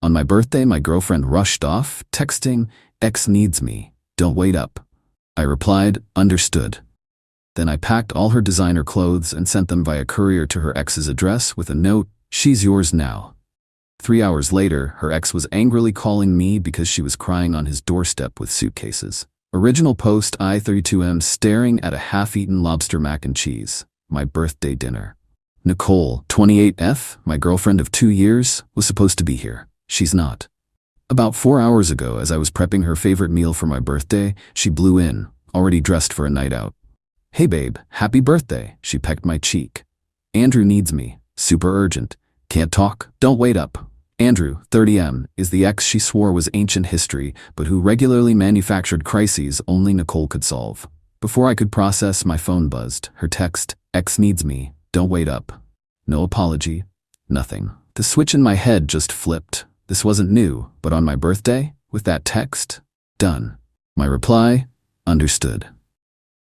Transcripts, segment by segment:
On my birthday, my girlfriend rushed off, texting, "X needs me. Don't wait up." I replied, "Understood." Then I packed all her designer clothes and sent them via courier to her ex's address with a note, "She's yours now." 3 hours later, her ex was angrily calling me because she was crying on his doorstep with suitcases. Original post I32M staring at a half-eaten lobster mac and cheese. My birthday dinner. Nicole, 28F, my girlfriend of 2 years, was supposed to be here. She's not. About 4 hours ago, as I was prepping her favorite meal for my birthday, she blew in, already dressed for a night out. "Hey babe, happy birthday," she pecked my cheek. "Andrew needs me. Super urgent. Can't talk? Don't wait up." Andrew, 30M, is the ex she swore was ancient history, but who regularly manufactured crises only Nicole could solve. Before I could process, my phone buzzed. Her text, "Ex needs me. Don't wait up." No apology. Nothing. The switch in my head just flipped. This wasn't new, but on my birthday, with that text, done. My reply, "Understood."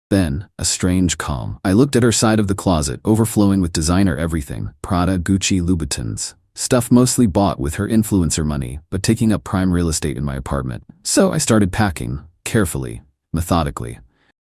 Then, a strange calm. I looked at her side of the closet, overflowing with designer everything. Prada, Gucci, Louboutins. Stuff mostly bought with her influencer money, but taking up prime real estate in my apartment. So I started packing, carefully, methodically.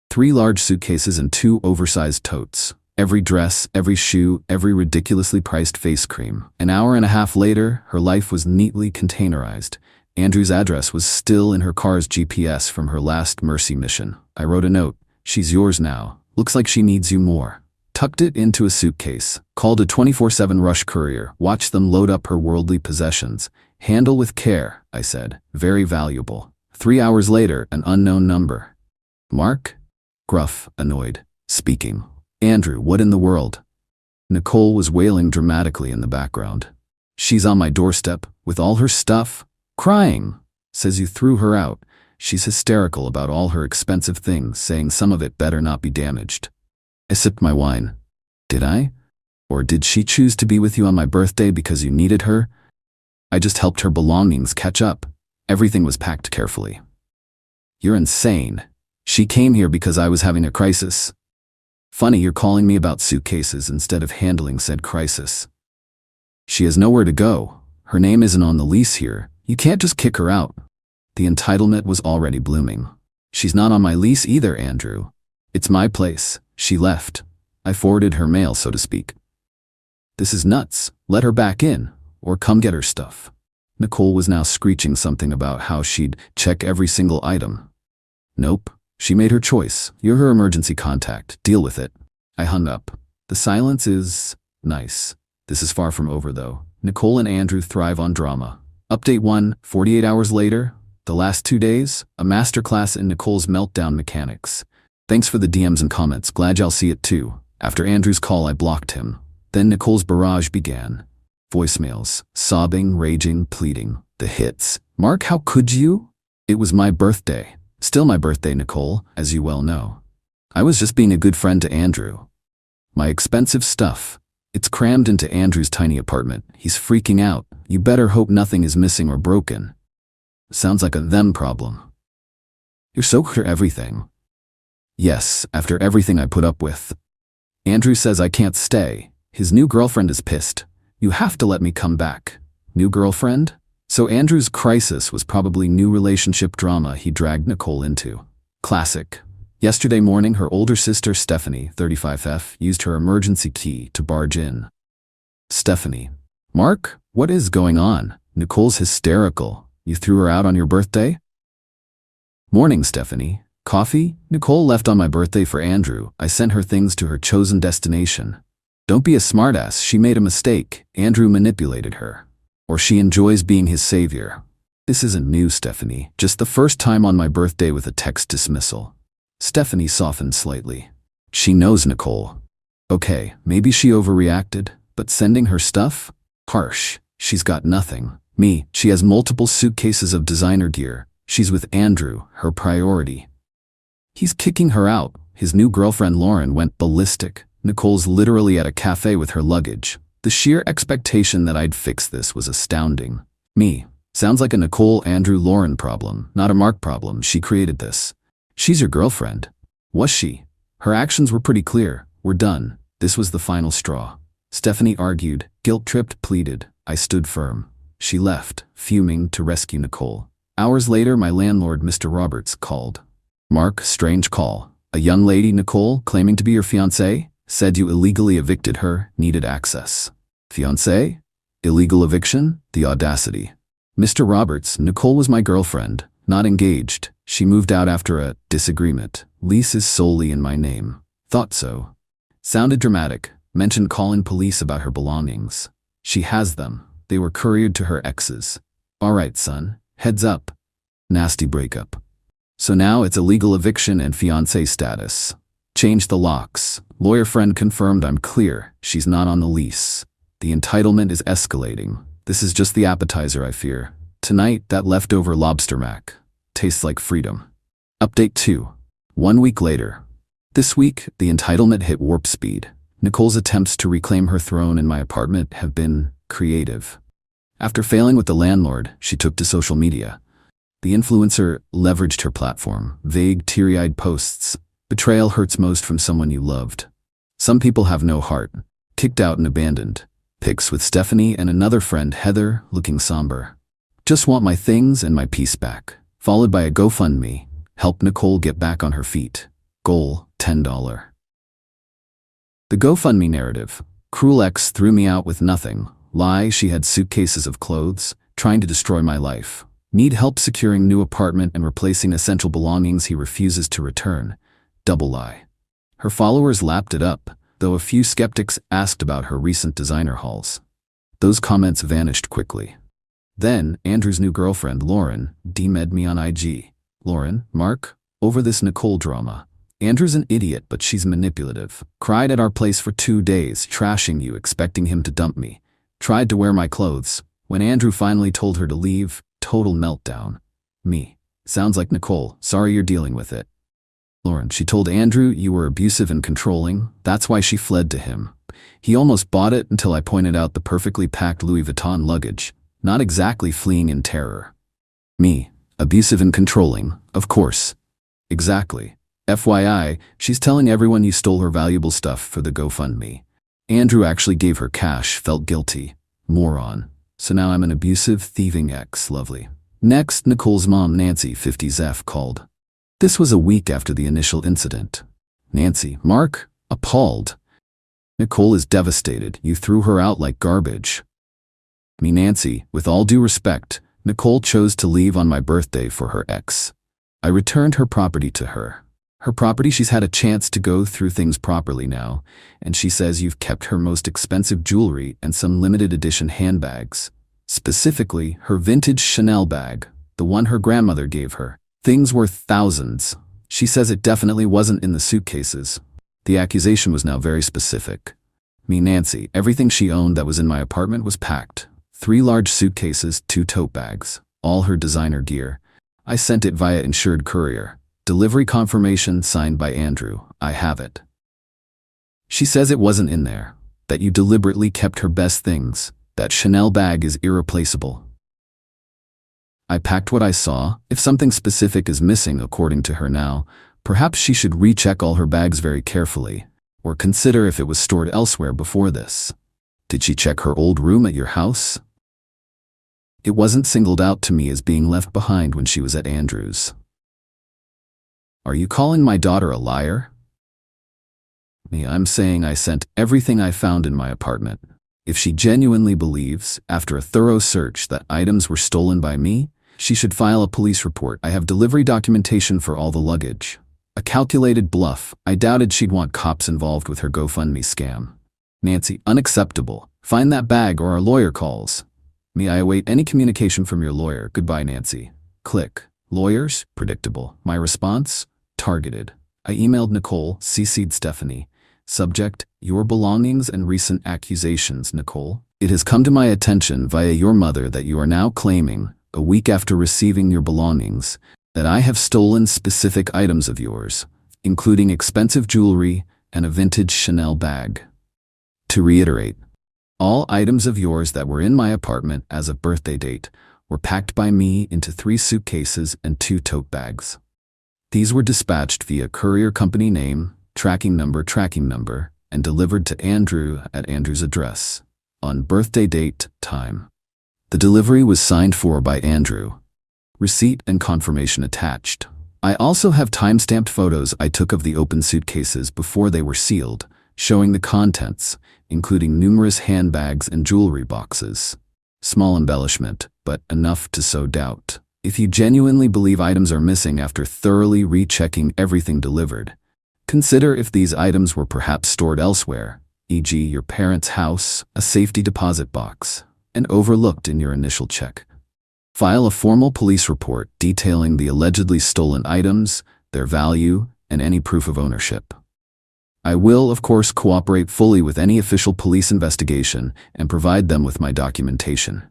3 large suitcases and 2 oversized totes. Every dress, every shoe, every ridiculously priced face cream. An hour and a half later, her life was neatly containerized. Andrew's address was still in her car's GPS from her last Mercy mission. I wrote a note, "She's yours now. Looks like she needs you more." Tucked it into a suitcase. Called a 24/7 rush courier. Watched them load up her worldly possessions. "Handle with care," I said. "Very valuable." 3 hours later, an unknown number. "Mark?" Gruff, annoyed. Speaking. "Andrew, what in the world?" Nicole was wailing dramatically in the background. "She's on my doorstep, with all her stuff, crying. Says you threw her out. She's hysterical about all her expensive things, saying some of it better not be damaged." I sipped my wine. Did I? Or did she choose to be with you on my birthday because you needed her? I just helped her belongings catch up. Everything was packed carefully. You're insane. She came here because I was having a crisis. Funny you're calling me about suitcases instead of handling said crisis. She has nowhere to go. Her name isn't on the lease here. You can't just kick her out. The entitlement was already blooming. She's not on my lease either, Andrew. It's my place. She left. I forwarded her mail, so to speak. This is nuts. Let her back in, or come get her stuff. Nicole was now screeching something about how she'd check every single item. Nope. She made her choice. You're her emergency contact. Deal with it. I hung up. The silence is nice. This is far from over, though. Nicole and Andrew thrive on drama. Update 1, 48 hours later. The last 2 days, a masterclass in Nicole's meltdown mechanics. Thanks for the DMs and comments. Glad y'all see it too. After Andrew's call, I blocked him. Then Nicole's barrage began. Voicemails. Sobbing, raging, pleading. The hits. Mark, how could you? It was my birthday. Still my birthday, Nicole, as you well know. I was just being a good friend to Andrew. My expensive stuff. It's crammed into Andrew's tiny apartment. He's freaking out. You better hope nothing is missing or broken. Sounds like a them problem. You're so for everything. Yes, after everything I put up with. Andrew says I can't stay. His new girlfriend is pissed. You have to let me come back. New girlfriend? So Andrew's crisis was probably new relationship drama he dragged Nicole into. Classic. Yesterday morning, her older sister Stephanie, 35F, used her emergency key to barge in. Stephanie. Mark, what is going on? Nicole's hysterical. You threw her out on your birthday? Morning, Stephanie. Coffee? Nicole left on my birthday for Andrew. I sent her things to her chosen destination. Don't be a smartass. She made a mistake. Andrew manipulated her. Or she enjoys being his savior. This isn't new, Stephanie. Just the first time on my birthday with a text dismissal. Stephanie softened slightly. She knows Nicole. Okay, maybe she overreacted, but sending her stuff? Harsh. She's got nothing. Me, she has multiple suitcases of designer gear. She's with Andrew, her priority. He's kicking her out. His new girlfriend Lauren went ballistic. Nicole's literally at a cafe with her luggage. The sheer expectation that I'd fix this was astounding. Me. Sounds like a Nicole-Andrew-Lauren problem, not a Mark problem. She created this. She's your girlfriend. Was she? Her actions were pretty clear. We're done. This was the final straw. Stephanie argued, guilt-tripped, pleaded. I stood firm. She left, fuming, to rescue Nicole. Hours later, my landlord, Mr. Roberts, called. Mark, strange call. A young lady, Nicole, claiming to be your fiancée, said you illegally evicted her, needed access. Fiancé? Illegal eviction? The audacity. Mr. Roberts, Nicole was my girlfriend, not engaged. She moved out after a disagreement. Lease is solely in my name. Thought so. Sounded dramatic. Mentioned calling police about her belongings. She has them. They were couriered to her exes. All right, son. Heads up. Nasty breakup. So now it's illegal eviction and fiancé status. Change the locks. Lawyer friend confirmed I'm clear. She's not on the lease. The entitlement is escalating. This is just the appetizer, I fear. Tonight, that leftover lobster mac. Tastes like freedom. Update 2. 1 week later. This week, the entitlement hit warp speed. Nicole's attempts to reclaim her throne in my apartment have been creative. After failing with the landlord, she took to social media. The influencer leveraged her platform. Vague, teary-eyed posts. Betrayal hurts most from someone you loved. Some people have no heart. Kicked out and abandoned. Pics with Stephanie and another friend, Heather, looking somber. Just want my things and my peace back. Followed by a GoFundMe. Help Nicole get back on her feet. Goal, $10. The GoFundMe narrative. Cruel ex threw me out with nothing. Lie, she had suitcases of clothes, trying to destroy my life. Need help securing new apartment and replacing essential belongings he refuses to return. Double lie. Her followers lapped it up, though a few skeptics asked about her recent designer hauls. Those comments vanished quickly. Then, Andrew's new girlfriend, Lauren, DM'd me on IG. Lauren, Mark, over this Nicole drama. Andrew's an idiot, but she's manipulative. Cried at our place for 2 days, trashing you, expecting him to dump me. Tried to wear my clothes. When Andrew finally told her to leave, total meltdown. Me. Sounds like Nicole. Sorry you're dealing with it. Lauren, she told Andrew you were abusive and controlling. That's why she fled to him. He almost bought it until I pointed out the perfectly packed Louis Vuitton luggage. Not exactly fleeing in terror. Me. Abusive and controlling. Of course. Exactly. FYI, she's telling everyone you stole her valuable stuff for the GoFundMe. Andrew actually gave her cash, felt guilty. Moron. So now I'm an abusive, thieving ex. Lovely. Next, Nicole's mom, Nancy, 50s, called. This was a week after the initial incident. Nancy, Mark, appalled. Nicole is devastated. You threw her out like garbage. Me, Nancy, with all due respect, Nicole chose to leave on my birthday for her ex. I returned her property to her. Her property, she's had a chance to go through things properly now, and she says you've kept her most expensive jewelry and some limited edition handbags. Specifically, her vintage Chanel bag, the one her grandmother gave her. Things worth thousands. She says it definitely wasn't in the suitcases. The accusation was now very specific. Me, Nancy, everything she owned that was in my apartment was packed. 3 large suitcases, 2 tote bags, all her designer gear. I sent it via insured courier. Delivery confirmation signed by Andrew. I have it. She says it wasn't in there, that you deliberately kept her best things. That Chanel bag is irreplaceable. I packed what I saw. If something specific is missing according to her now, perhaps she should recheck all her bags very carefully, or consider if it was stored elsewhere before this. Did she check her old room at your house? It wasn't singled out to me as being left behind when she was at Andrew's. Are you calling my daughter a liar? Me, I'm saying I sent everything I found in my apartment. If she genuinely believes, after a thorough search, that items were stolen by me, she should file a police report. I have delivery documentation for all the luggage. A calculated bluff. I doubted she'd want cops involved with her GoFundMe scam. Nancy, unacceptable. Find that bag or our lawyer calls. Me, I await any communication from your lawyer. Goodbye, Nancy. Click. Lawyers? Predictable. My response? Targeted. I emailed Nicole, CC'd Stephanie. Subject, your belongings and recent accusations, Nicole. It has come to my attention via your mother that you are now claiming, a week after receiving your belongings, that I have stolen specific items of yours, including expensive jewelry and a vintage Chanel bag. To reiterate, all items of yours that were in my apartment as of birthday date were packed by me into 3 suitcases and 2 tote bags. These were dispatched via courier company name, tracking number, and delivered to Andrew at Andrew's address, on birthday date, time. The delivery was signed for by Andrew. Receipt and confirmation attached. I also have time-stamped photos I took of the open suitcases before they were sealed, showing the contents, including numerous handbags and jewelry boxes. Small embellishment, but enough to sow doubt. If you genuinely believe items are missing after thoroughly rechecking everything delivered, consider if these items were perhaps stored elsewhere, e.g. your parents' house, a safety deposit box, and overlooked in your initial check. File a formal police report detailing the allegedly stolen items, their value, and any proof of ownership. I will, of course, cooperate fully with any official police investigation and provide them with my documentation.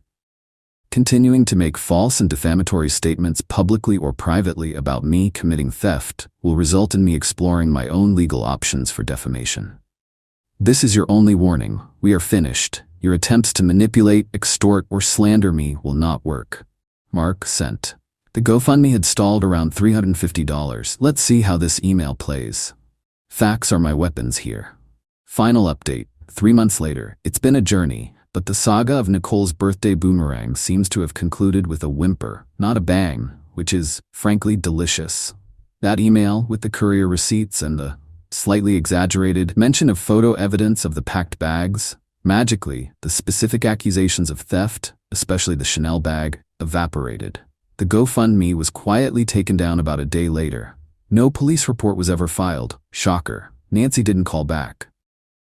Continuing to make false and defamatory statements publicly or privately about me committing theft will result in me exploring my own legal options for defamation. This is your only warning. We are finished. Your attempts to manipulate, extort, or slander me will not work. Mark sent. The GoFundMe had stalled around $350. Let's see how this email plays. Facts are my weapons here. Final update. 3 months later. It's been a journey, but the saga of Nicole's birthday boomerang seems to have concluded with a whimper, not a bang, which is, frankly, delicious. That email with the courier receipts and the slightly exaggerated mention of photo evidence of the packed bags, magically, the specific accusations of theft, especially the Chanel bag, evaporated. The GoFundMe was quietly taken down about a day later. No police report was ever filed. Shocker. Nancy didn't call back.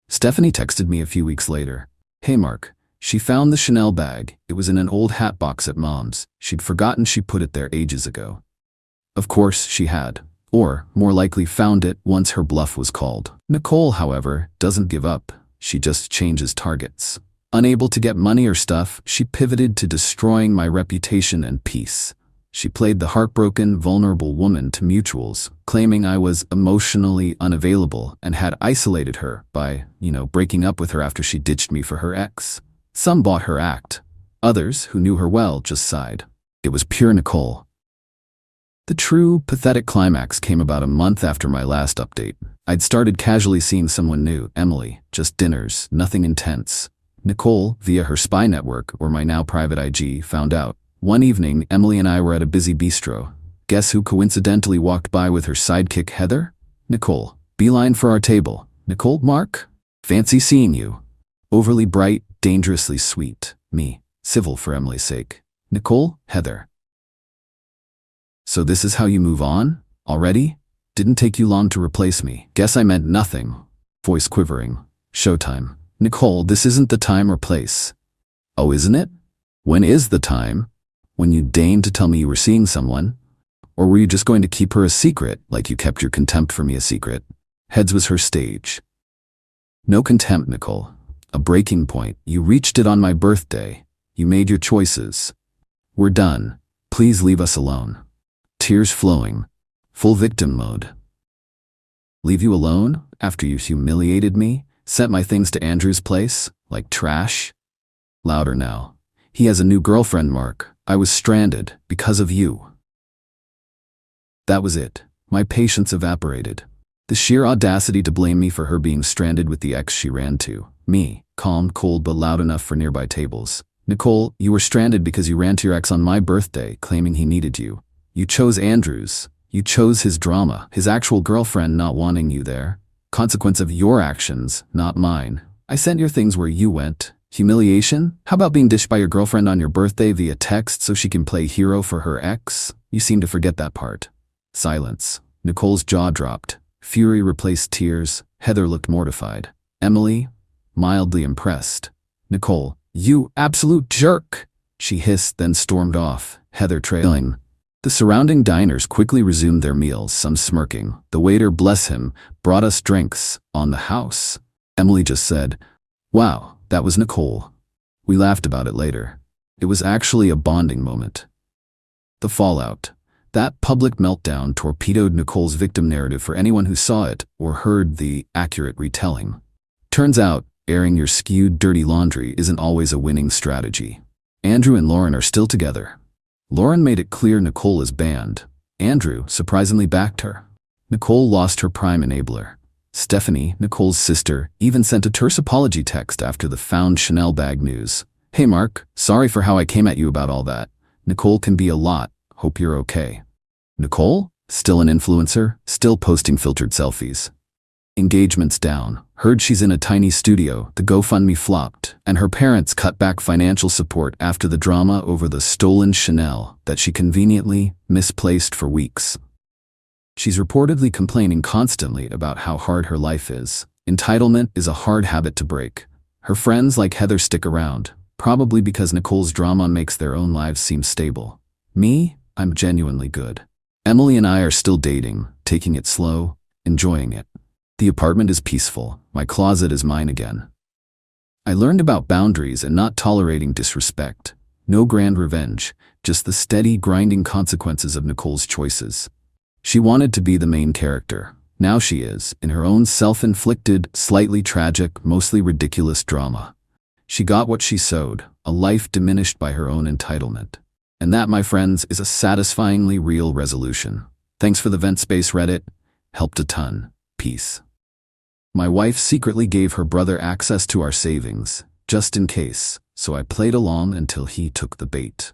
Stephanie texted me a few weeks later. Hey Mark, she found the Chanel bag. It was in an old hat box at Mom's. She'd forgotten she put it there ages ago. Of course she had. Or, more likely, found it once her bluff was called. Nicole, however, doesn't give up. She just changes targets. Unable to get money or stuff, she pivoted to destroying my reputation and peace. She played the heartbroken, vulnerable woman to mutuals, claiming I was emotionally unavailable and had isolated her by, breaking up with her after she ditched me for her ex. Some bought her act. Others, who knew her well, just sighed. It was pure Nicole. The true, pathetic climax came about a month after my last update. I'd started casually seeing someone new, Emily, just dinners, nothing intense. Nicole, via her spy network, or my now private IG, found out. One evening, Emily and I were at a busy bistro. Guess who coincidentally walked by with her sidekick Heather? Nicole. Beeline for our table. Nicole, Mark? Fancy seeing you. Overly bright, dangerously sweet. Me. Civil for Emily's sake. Nicole, Heather. So this is how you move on? Already? Didn't take you long to replace me. Guess I meant nothing. Voice quivering. Showtime. Nicole, this isn't the time or place. Oh, isn't it? When is the time? When you deigned to tell me you were seeing someone? Or were you just going to keep her a secret, like you kept your contempt for me a secret? Heads was her stage. No contempt, Nicole. A breaking point. You reached it on my birthday. You made your choices. We're done. Please leave us alone. Tears flowing. Full victim mode. Leave you alone? After you humiliated me? Sent my things to Andrew's place? Like trash? Louder now. He has a new girlfriend, Mark. I was stranded because of you. That was it. My patience evaporated. The sheer audacity to blame me for her being stranded with the ex she ran to. Me, calm, cold, but loud enough for nearby tables. Nicole, you were stranded because you ran to your ex on my birthday, claiming he needed you. You chose Andrew's. You chose his drama, his actual girlfriend not wanting you there. Consequence of your actions, not mine. I sent your things where you went. Humiliation? How about being dished by your girlfriend on your birthday via text so she can play hero for her ex? You seem to forget that part. Silence. Nicole's jaw dropped. Fury replaced tears. Heather looked mortified. Emily, mildly impressed. Nicole, you absolute jerk! She hissed, then stormed off, Heather trailing. The surrounding diners quickly resumed their meals, some smirking. The waiter, bless him, brought us drinks on the house. Emily just said, "Wow, that was Nicole." We laughed about it later. It was actually a bonding moment. The fallout. That public meltdown torpedoed Nicole's victim narrative for anyone who saw it or heard the accurate retelling. Turns out, airing your skewed, dirty laundry isn't always a winning strategy. Andrew and Lauren are still together. Lauren made it clear Nicole is banned. Andrew surprisingly backed her. Nicole lost her prime enabler. Stephanie, Nicole's sister, even sent a terse apology text after the found Chanel bag news. Hey Mark, sorry for how I came at you about all that. Nicole can be a lot. Hope you're okay. Nicole? Still an influencer? Still posting filtered selfies? Engagement's down. Heard she's in a tiny studio, the GoFundMe flopped, and her parents cut back financial support after the drama over the stolen Chanel that she conveniently misplaced for weeks. She's reportedly complaining constantly about how hard her life is. Entitlement is a hard habit to break. Her friends like Heather stick around, probably because Nicole's drama makes their own lives seem stable. Me, I'm genuinely good. Emily and I are still dating, taking it slow, enjoying it. The apartment is peaceful. My closet is mine again. I learned about boundaries and not tolerating disrespect. No grand revenge, just the steady, grinding consequences of Nicole's choices. She wanted to be the main character. Now she is, in her own self-inflicted, slightly tragic, mostly ridiculous drama. She got what she sowed, a life diminished by her own entitlement. And that, my friends, is a satisfyingly real resolution. Thanks for the vent space, Reddit. Helped a ton. Peace. My wife secretly gave her brother access to our savings, just in case, so I played along until he took the bait.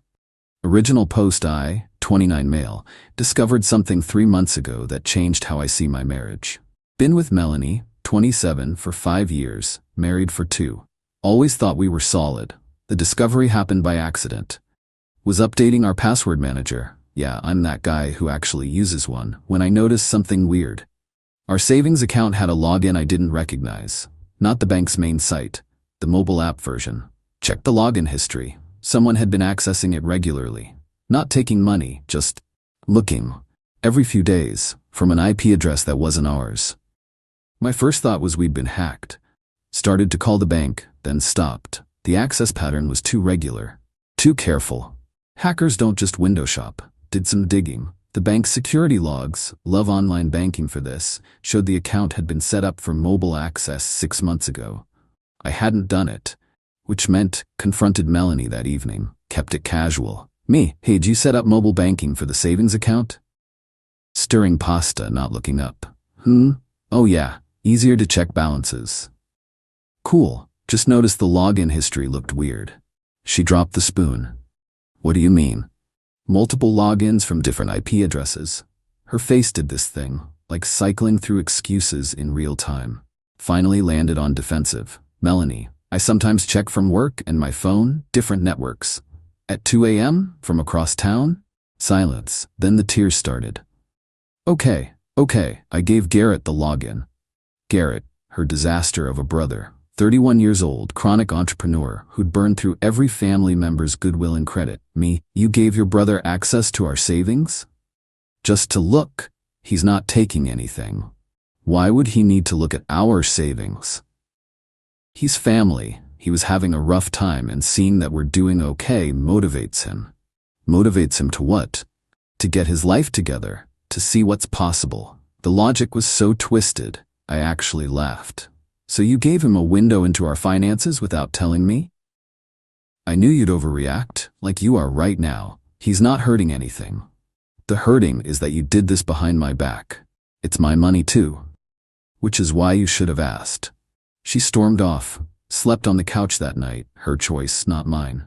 Original post: I, 29 male, discovered something 3 months ago that changed how I see my marriage. Been with Melanie, 27, for 5 years, married for 2. Always thought we were solid. The discovery happened by accident. Was updating our password manager. Yeah, I'm that guy who actually uses one, when I noticed something weird. Our savings account had a login I didn't recognize. Not the bank's main site, the mobile app version. Checked the login history. Someone had been accessing it regularly. Not taking money, just looking. Every few days, from an IP address that wasn't ours. My first thought was we'd been hacked. Started to call the bank, then stopped. The access pattern was too regular. Too careful. Hackers don't just window shop. Did some digging. The bank's security logs, love online banking for this, showed the account had been set up for mobile access 6 months ago. I hadn't done it, which meant confronted Melanie that evening, kept it casual. Me, hey, did you set up mobile banking for the savings account? Stirring pasta, not looking up. Oh yeah, easier to check balances. Cool, just noticed the login history looked weird. She dropped the spoon. What do you mean? Multiple logins from different IP addresses. Her face did this thing, like cycling through excuses in real time. Finally landed on defensive. Melanie, I sometimes check from work and my phone, different networks. At 2 a.m. from across town? Silence. Then the tears started. Okay, I gave Garrett the login. Garrett, her disaster of a brother. 31 years old, chronic entrepreneur who'd burned through every family member's goodwill and credit. Me, you gave your brother access to our savings? Just to look. He's not taking anything. Why would he need to look at our savings? He's family. He was having a rough time, and seeing that we're doing okay motivates him. Motivates him to what? To get his life together, to see what's possible. The logic was so twisted, I actually laughed. So you gave him a window into our finances without telling me? I knew you'd overreact, like you are right now. He's not hurting anything. The hurting is that you did this behind my back. It's my money too. Which is why you should have asked. She stormed off, slept on the couch that night, her choice, not mine.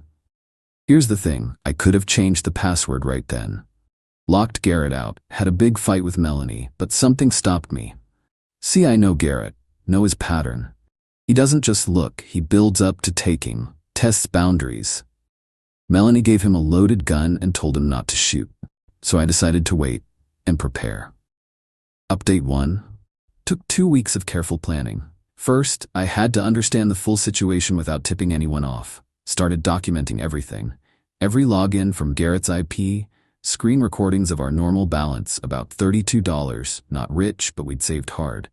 Here's the thing, I could have changed the password right then. Locked Garrett out, had a big fight with Melanie, but something stopped me. See, I know Garrett. Know his pattern. He doesn't just look, he builds up to taking, tests boundaries. Melanie gave him a loaded gun and told him not to shoot. So I decided to wait and prepare. Update 1. Took 2 weeks of careful planning. First, I had to understand the full situation without tipping anyone off. Started documenting everything. Every login from Garrett's IP, screen recordings of our normal balance, about $32, not rich, but we'd saved hard.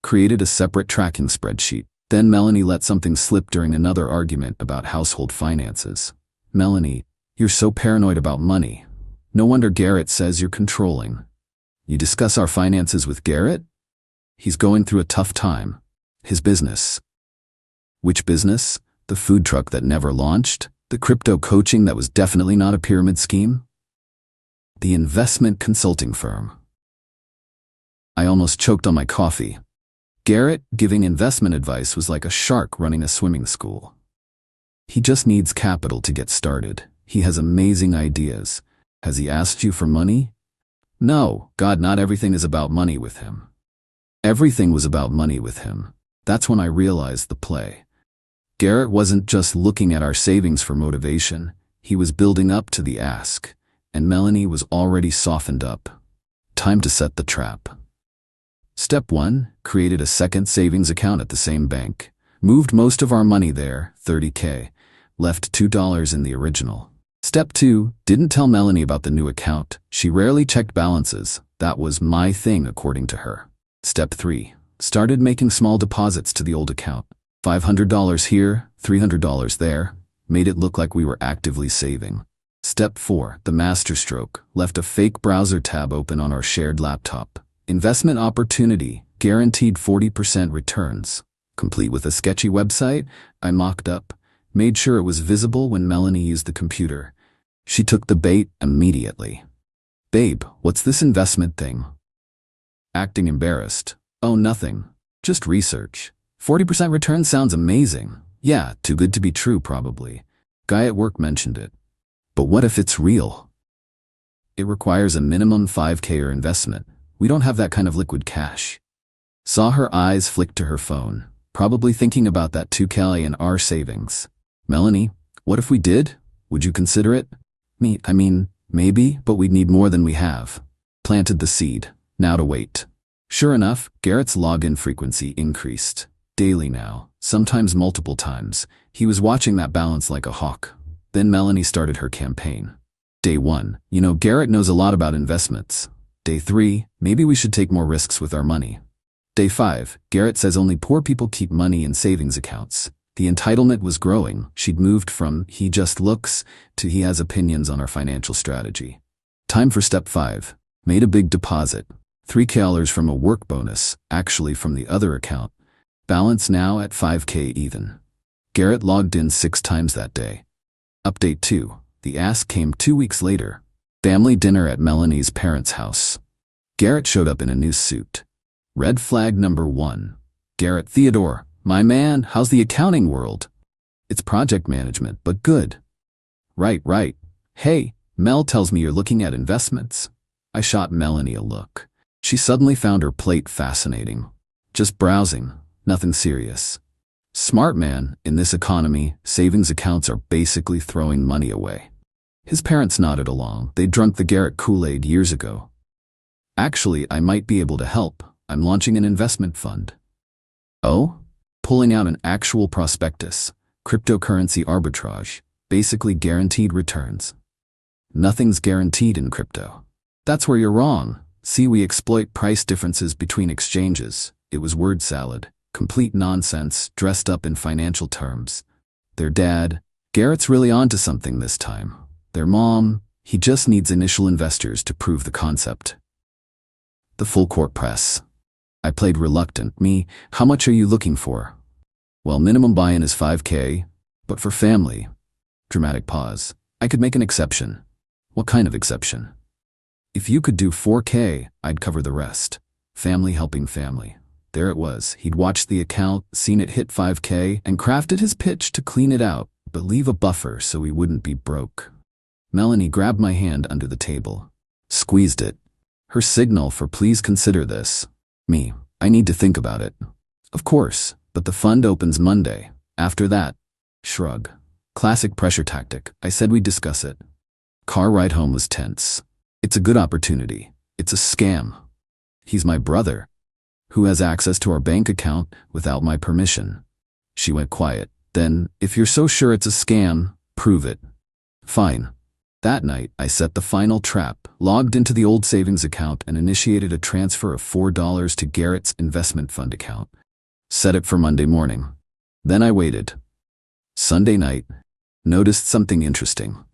Created a separate tracking spreadsheet. Then Melanie let something slip during another argument about household finances. Melanie, you're so paranoid about money. No wonder Garrett says you're controlling. You discuss our finances with Garrett? He's going through a tough time. His business. Which business? The food truck that never launched? The crypto coaching that was definitely not a pyramid scheme? The investment consulting firm. I almost choked on my coffee. Garrett giving investment advice was like a shark running a swimming school. He just needs capital to get started. He has amazing ideas. Has he asked you for money? No, God, not everything is about money with him. Everything was about money with him. That's when I realized the play. Garrett wasn't just looking at our savings for motivation. He was building up to the ask, and Melanie was already softened up. Time to set the trap. Step 1, created a second savings account at the same bank. Moved most of our money there, $30K. Left $2 in the original. Step 2, didn't tell Melanie about the new account. She rarely checked balances. That was my thing, according to her. Step 3, started making small deposits to the old account. $500 here, $300 there. Made it look like we were actively saving. Step 4, the masterstroke, left a fake browser tab open on our shared laptop. Investment opportunity, guaranteed 40% returns. Complete with a sketchy website, I mocked up, made sure it was visible when Melanie used the computer. She took the bait immediately. Babe, what's this investment thing? Acting embarrassed. Oh, nothing. Just research. 40% return sounds amazing. Yeah, too good to be true probably. Guy at work mentioned it. But what if it's real? It requires a minimum $5K investment. We don't have that kind of liquid cash. Saw her eyes flick to her phone, probably thinking about that $2K in our savings. Melanie, what if we did? Would you consider it? I mean, maybe, but we'd need more than we have. Planted the seed. Now to wait. Sure enough, Garrett's login frequency increased. Daily now, sometimes multiple times. He was watching that balance like a hawk. Then Melanie started her campaign. Day 1, Garrett knows a lot about investments. Day 3, maybe we should take more risks with our money. Day 5, Garrett says only poor people keep money in savings accounts. The entitlement was growing. She'd moved from he just looks to he has opinions on our financial strategy. Time for step 5. Made a big deposit. $3K from a work bonus, actually from the other account. Balance now at $5K even. Garrett logged in 6 times that day. Update 2. The ask came 2 weeks later. Family dinner at Melanie's parents' house. Garrett showed up in a new suit. Red flag number 1. Garrett Theodore, my man, how's the accounting world? It's project management, but good. Right. Hey, Mel tells me you're looking at investments. I shot Melanie a look. She suddenly found her plate fascinating. Just browsing, nothing serious. Smart man, in this economy, savings accounts are basically throwing money away. His parents nodded along. They'd drunk the Garrett Qley years ago. Actually, I might be able to help. I'm launching an investment fund. Oh? Pulling out an actual prospectus. Cryptocurrency arbitrage. Basically guaranteed returns. Nothing's guaranteed in crypto. That's where you're wrong. See, we exploit price differences between exchanges. It was word salad. Complete nonsense, dressed up in financial terms. Their dad, Garrett's really onto something this time. Their mom, he just needs initial investors to prove the concept. The full court press. I played reluctant. How much are you looking for? Well, minimum buy-in is $5K, but for family. Dramatic pause. I could make an exception. What kind of exception? If you could do $4K, I'd cover the rest. Family helping family. There it was. He'd watched the account, seen it hit $5K, and crafted his pitch to clean it out, but leave a buffer so we wouldn't be broke. Melanie grabbed my hand under the table. Squeezed it. Her signal for please consider this. I need to think about it. Of course, but the fund opens Monday. After that, shrug. Classic pressure tactic. I said we'd discuss it. Car ride home was tense. It's a good opportunity. It's a scam. He's my brother, who has access to our bank account without my permission. She went quiet. Then, if you're so sure it's a scam, prove it. Fine. That night, I set the final trap, logged into the old savings account and initiated a transfer of $4 to Garrett's investment fund account. Set it for Monday morning. Then I waited. Sunday night, noticed something interesting.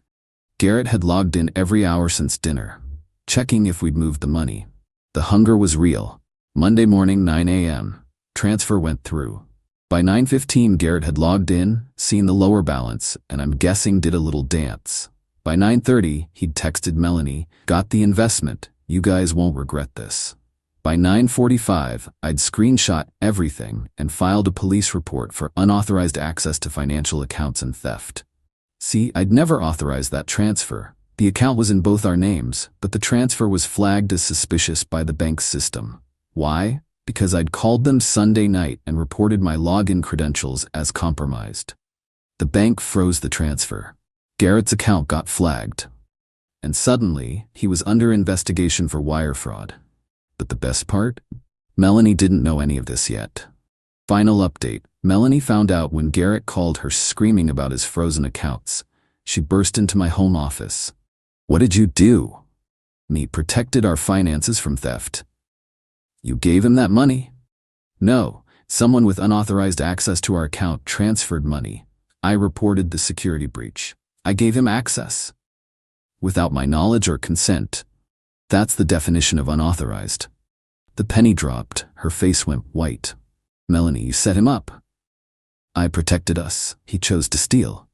Garrett had logged in every hour since dinner, checking if we'd moved the money. The hunger was real. Monday morning, 9 a.m. Transfer went through. By 9:15, Garrett had logged in, seen the lower balance, and I'm guessing did a little dance. By 9:30, he'd texted Melanie, got the investment. You guys won't regret this. By 9:45, I'd screenshot everything and filed a police report for unauthorized access to financial accounts and theft. See, I'd never authorized that transfer. The account was in both our names, but the transfer was flagged as suspicious by the bank's system. Why? Because I'd called them Sunday night and reported my login credentials as compromised. The bank froze the transfer. Garrett's account got flagged. And suddenly, he was under investigation for wire fraud. But the best part? Melanie didn't know any of this yet. Final update. Melanie found out when Garrett called her screaming about his frozen accounts. She burst into my home office. "What did you do?" "Me protected our finances from theft." "You gave him that money?" "No, someone with unauthorized access to our account transferred money. I reported the security breach. I gave him access. Without my knowledge or consent. That's the definition of unauthorized." The penny dropped, her face went white. "Melanie, you set him up." "I protected us. He chose to steal."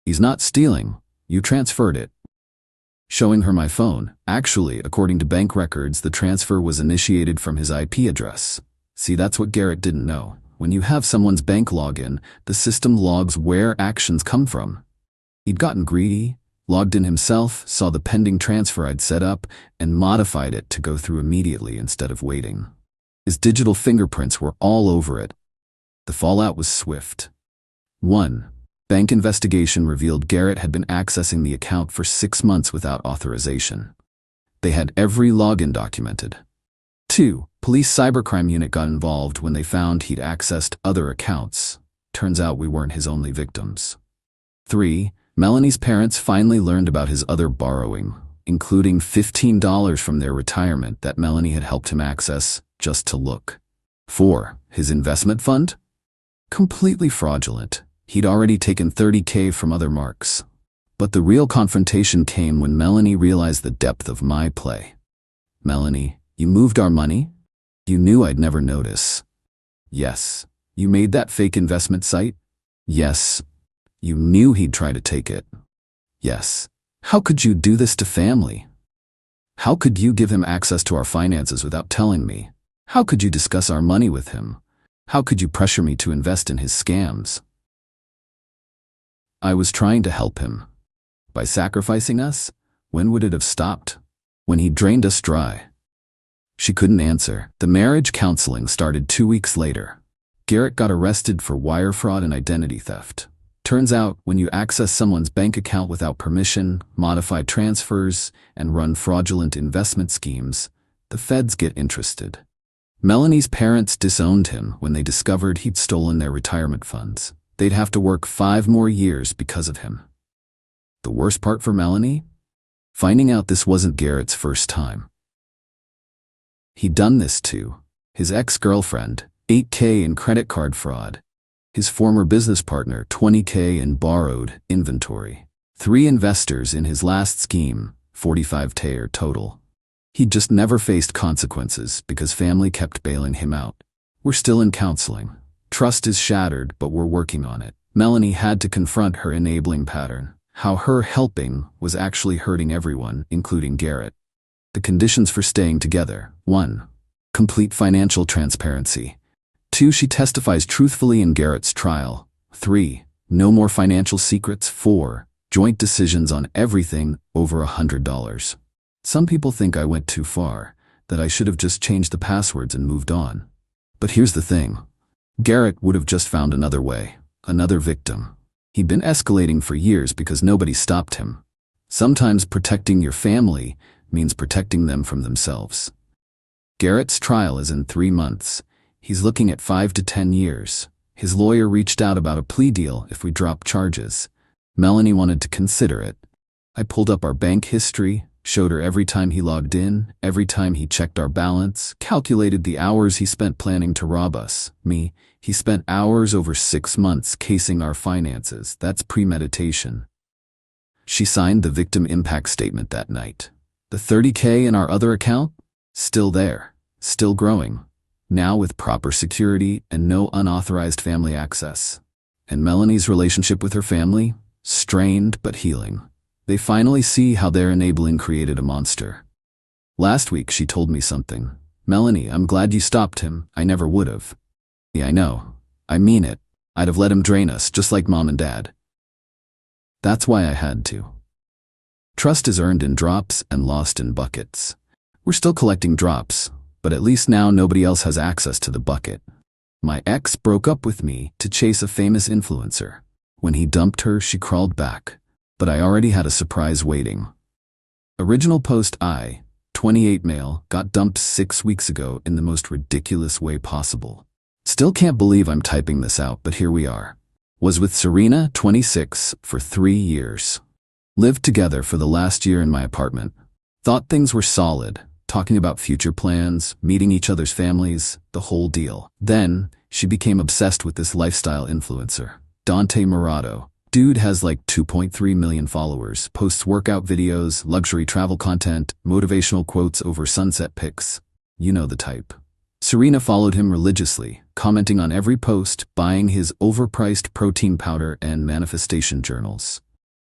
"He's not stealing. You transferred it." Showing her my phone. Actually, according to bank records, the transfer was initiated from his IP address. See, that's what Garrett didn't know. When you have someone's bank login, the system logs where actions come from. He'd gotten greedy, logged in himself, saw the pending transfer I'd set up, and modified it to go through immediately instead of waiting. His digital fingerprints were all over it. The fallout was swift. 1. Bank investigation revealed Garrett had been accessing the account for 6 months without authorization. They had every login documented. 2. Police cybercrime unit got involved when they found he'd accessed other accounts. Turns out we weren't his only victims. 3. Melanie's parents finally learned about his other borrowing, including $15 from their retirement that Melanie had helped him access just to look. 4. His investment fund? Completely fraudulent. He'd already taken $30K from other marks. But the real confrontation came when Melanie realized the depth of my play. "Melanie, you moved our money? You knew I'd never notice." "Yes." "You made that fake investment site?" "Yes." "You knew he'd try to take it?" "Yes." "How could you do this to family? How could you give him access to our finances without telling me? How could you discuss our money with him? How could you pressure me to invest in his scams?" I was trying to help him. By sacrificing us? When would it have stopped? When he drained us dry. She couldn't answer. The marriage counseling started 2 weeks later. Garrett got arrested for wire fraud and identity theft. Turns out, when you access someone's bank account without permission, modify transfers, and run fraudulent investment schemes, the feds get interested. Melanie's parents disowned him when they discovered he'd stolen their retirement funds. They'd have to work 5 more years because of him. The worst part for Melanie? Finding out this wasn't Garrett's first time. He'd done this to his ex-girlfriend, $8K in credit card fraud. His former business partner, $20K in borrowed inventory. 3 investors in his last scheme, $45K total. He'd just never faced consequences because family kept bailing him out. We're still in counseling. Trust is shattered, but we're working on it. Melanie had to confront her enabling pattern. How her helping was actually hurting everyone, including Garrett. The conditions for staying together. 1. Complete financial transparency. 2. She testifies truthfully in Garrett's trial. 3. No more financial secrets. 4. Joint decisions on everything over $100. Some people think I went too far, that I should have just changed the passwords and moved on. But here's the thing. Garrett would have just found another way, another victim. He'd been escalating for years because nobody stopped him. Sometimes protecting your family means protecting them from themselves. Garrett's trial is in 3 months. He's looking at 5 to 10 years. His lawyer reached out about a plea deal if we drop charges. Melanie wanted to consider it. I pulled up our bank history, showed her every time he logged in, every time he checked our balance, calculated the hours he spent planning to rob us. He spent hours over 6 months casing our finances. That's premeditation. She signed the victim impact statement that night. The $30K in our other account? Still there, still growing. Now with proper security and no unauthorized family access. And Melanie's relationship with her family? Strained but healing. They finally see how their enabling created a monster. Last week she told me something. Melanie, I'm glad you stopped him. I never would've. Yeah, I know. I mean it. I'd have let him drain us, just like Mom and Dad. That's why I had to. Trust is earned in drops and lost in buckets. We're still collecting drops, but at least now nobody else has access to the bucket. My ex broke up with me to chase a famous influencer. When he dumped her, she crawled back, but I already had a surprise waiting. Original post: I, 28 male, got dumped 6 weeks ago in the most ridiculous way possible. Still can't believe I'm typing this out, but here we are. Was with Serena, 26, for 3 years. Lived together for the last year in my apartment. Thought things were solid, talking about future plans, meeting each other's families, the whole deal. Then, she became obsessed with this lifestyle influencer, Dante Murado. Dude has like 2.3 million followers, posts workout videos, luxury travel content, motivational quotes over sunset pics. You know the type. Serena followed him religiously, commenting on every post, buying his overpriced protein powder and manifestation journals.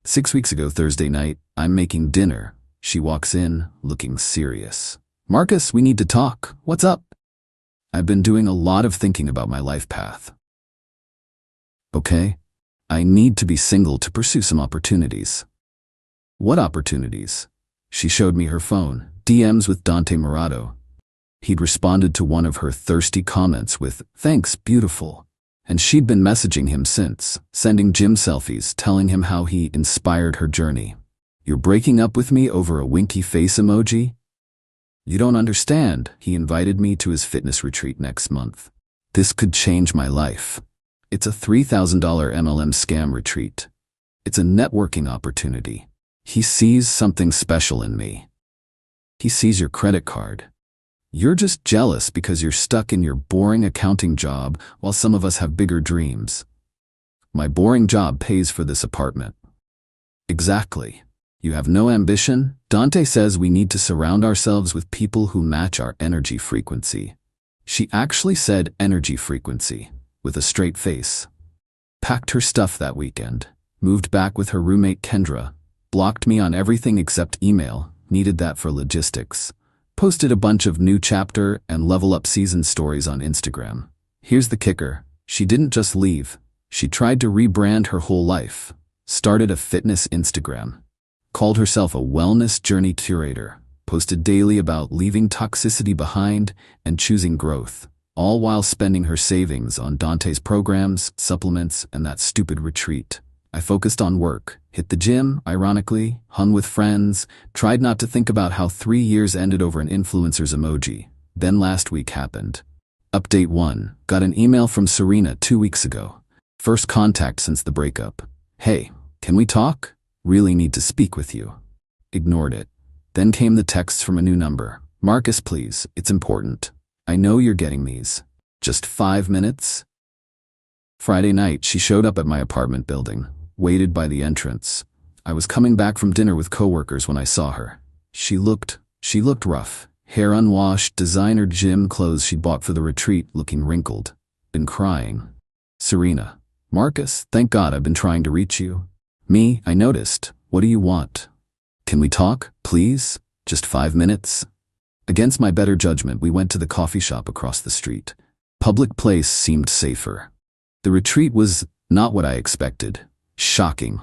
6 weeks ago, Thursday night, I'm making dinner. She walks in, looking serious. Marcus, we need to talk. What's up? I've been doing a lot of thinking about my life path. Okay. I need to be single to pursue some opportunities. What opportunities? She showed me her phone, DMs with Dante Murado. He'd responded to one of her thirsty comments with, "Thanks, beautiful." And she'd been messaging him since, sending gym selfies, telling him how he inspired her journey. You're breaking up with me over a winky face emoji? You don't understand. He invited me to his fitness retreat next month. This could change my life. It's a $3,000 MLM scam retreat. It's a networking opportunity. He sees something special in me. He sees your credit card. You're just jealous because you're stuck in your boring accounting job while some of us have bigger dreams. My boring job pays for this apartment. Exactly. You have no ambition? Dante says we need to surround ourselves with people who match our energy frequency. She actually said energy frequency, with a straight face. Packed her stuff that weekend, moved back with her roommate Kendra, blocked me on everything except email, needed that for logistics. Posted a bunch of new chapter and level up season stories on Instagram. Here's the kicker. She didn't just leave. She tried to rebrand her whole life. Started a fitness Instagram. Called herself a wellness journey curator. Posted daily about leaving toxicity behind and choosing growth, all while spending her savings on Dante's programs, supplements, and that stupid retreat. I focused on work, hit the gym, ironically, hung with friends, tried not to think about how 3 years ended over an influencer's emoji. Then last week happened. Update 1. Got an email from Serena 2 weeks ago. First contact since the breakup. Hey, can we talk? Really need to speak with you. Ignored it. Then came the texts from a new number. Marcus, please, it's important. I know you're getting these. Just 5 minutes? Friday night, she showed up at my apartment building, waited by the entrance. I was coming back from dinner with coworkers when I saw her. She looked rough. Hair unwashed, designer gym clothes she'd bought for the retreat, looking wrinkled. Been crying. Serena. Marcus, thank God I've been trying to reach you. Me, I noticed. What do you want? Can we talk, please? Just 5 minutes? Against my better judgment, we went to the coffee shop across the street. Public place seemed safer. The retreat was not what I expected. Shocking.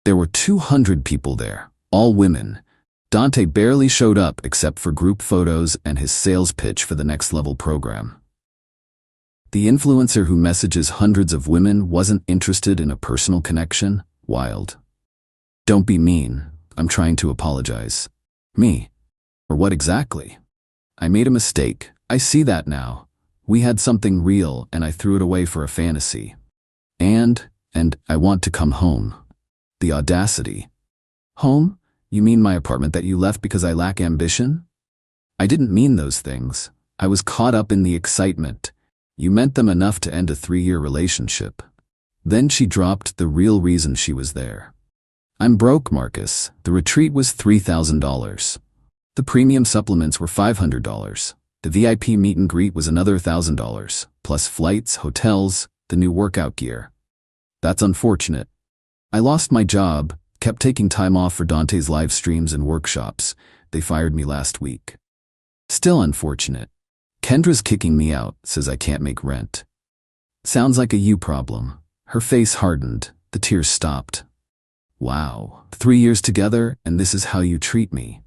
There were 200 people there, all women. Dante barely showed up except for group photos and his sales pitch for the next level program. The influencer who messages hundreds of women wasn't interested in a personal connection? Wild. Don't be mean. I'm trying to apologize. Me? Or what exactly? I made a mistake. I see that now. We had something real and I threw it away for a fantasy. And I want to come home. The audacity. Home? You mean my apartment that you left because I lack ambition? I didn't mean those things. I was caught up in the excitement. You meant them enough to end a 3-year relationship. Then she dropped the real reason she was there. I'm broke, Marcus. The retreat was $3,000. The premium supplements were $500. The VIP meet and greet was another $1,000, plus flights, hotels, the new workout gear. That's unfortunate. I lost my job, kept taking time off for Dante's live streams and workshops. They fired me last week. Still unfortunate. Kendra's kicking me out, says I can't make rent. Sounds like a you problem. Her face hardened. The tears stopped. Wow, 3 years together, and this is how you treat me.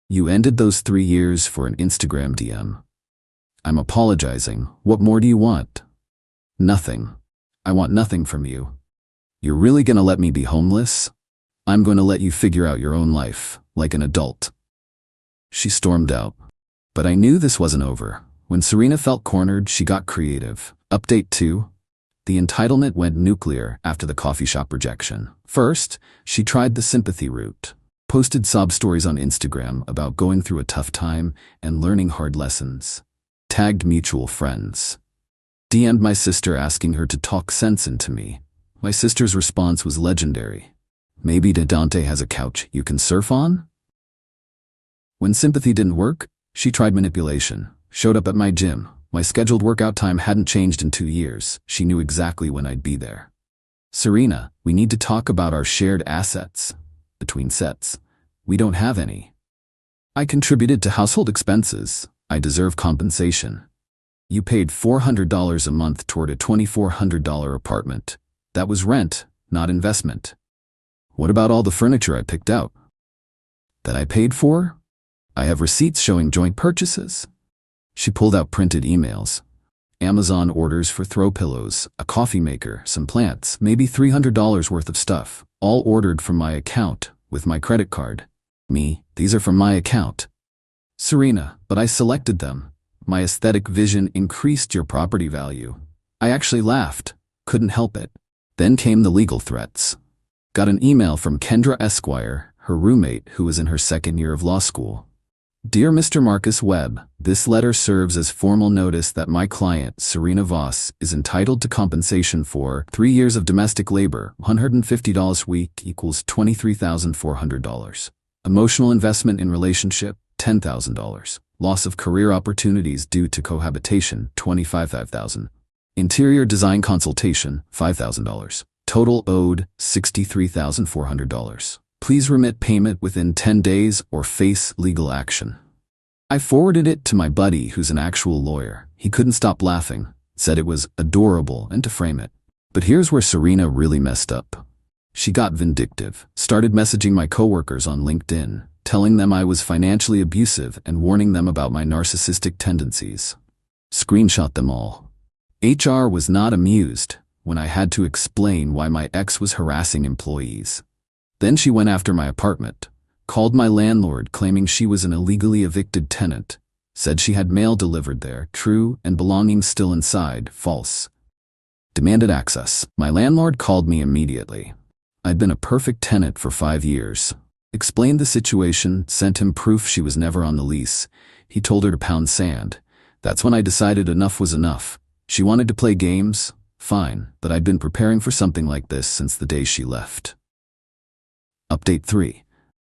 You ended those 3 years for an Instagram DM. I'm apologizing. What more do you want? Nothing. I want nothing from you. You're really gonna let me be homeless? I'm going to let you figure out your own life, like an adult. She stormed out. But I knew this wasn't over. When Serena felt cornered, she got creative. Update 2. The entitlement went nuclear after the coffee shop rejection. First, she tried the sympathy route. Posted sob stories on Instagram about going through a tough time and learning hard lessons. Tagged mutual friends. DM'd my sister asking her to talk sense into me. My sister's response was legendary. Maybe Dante has a couch you can surf on? When sympathy didn't work, she tried manipulation. Showed up at my gym. My scheduled workout time hadn't changed in 2 years. She knew exactly when I'd be there. Serena, we need to talk about our shared assets. Between sets. We don't have any. I contributed to household expenses. I deserve compensation. You paid $400 a month toward a $2,400 apartment. That was rent, not investment. What about all the furniture I picked out? That I paid for? I have receipts showing joint purchases. She pulled out printed emails. Amazon orders for throw pillows, a coffee maker, some plants, maybe $300 worth of stuff, all ordered from my account with my credit card. Me, these are from my account. Serena, but I selected them. My aesthetic vision increased your property value. I actually laughed, couldn't help it. Then came the legal threats. Got an email from Kendra Esquire, her roommate who was in her 2nd year of law school. Dear Mr. Marcus Webb, this letter serves as formal notice that my client, Serena Voss, is entitled to compensation for 3 years of domestic labor, $150 a week equals $23,400. Emotional investment in relationship, $10,000. Loss of career opportunities due to cohabitation, $25,000. Interior design consultation, $5,000. Total owed, $63,400. Please remit payment within 10 days or face legal action. I forwarded it to my buddy who's an actual lawyer. He couldn't stop laughing, said it was adorable and to frame it. But here's where Serena really messed up. She got vindictive, started messaging my coworkers on LinkedIn, telling them I was financially abusive and warning them about my narcissistic tendencies. Screenshot them all. HR was not amused when I had to explain why my ex was harassing employees. Then she went after my apartment, called my landlord claiming she was an illegally evicted tenant, said she had mail delivered there, true, and belongings still inside, false. Demanded access. My landlord called me immediately. I'd been a perfect tenant for 5 years. Explained the situation, sent him proof she was never on the lease. He told her to pound sand. That's when I decided enough was enough. She wanted to play games? Fine, but I'd been preparing for something like this since the day she left. Update 3.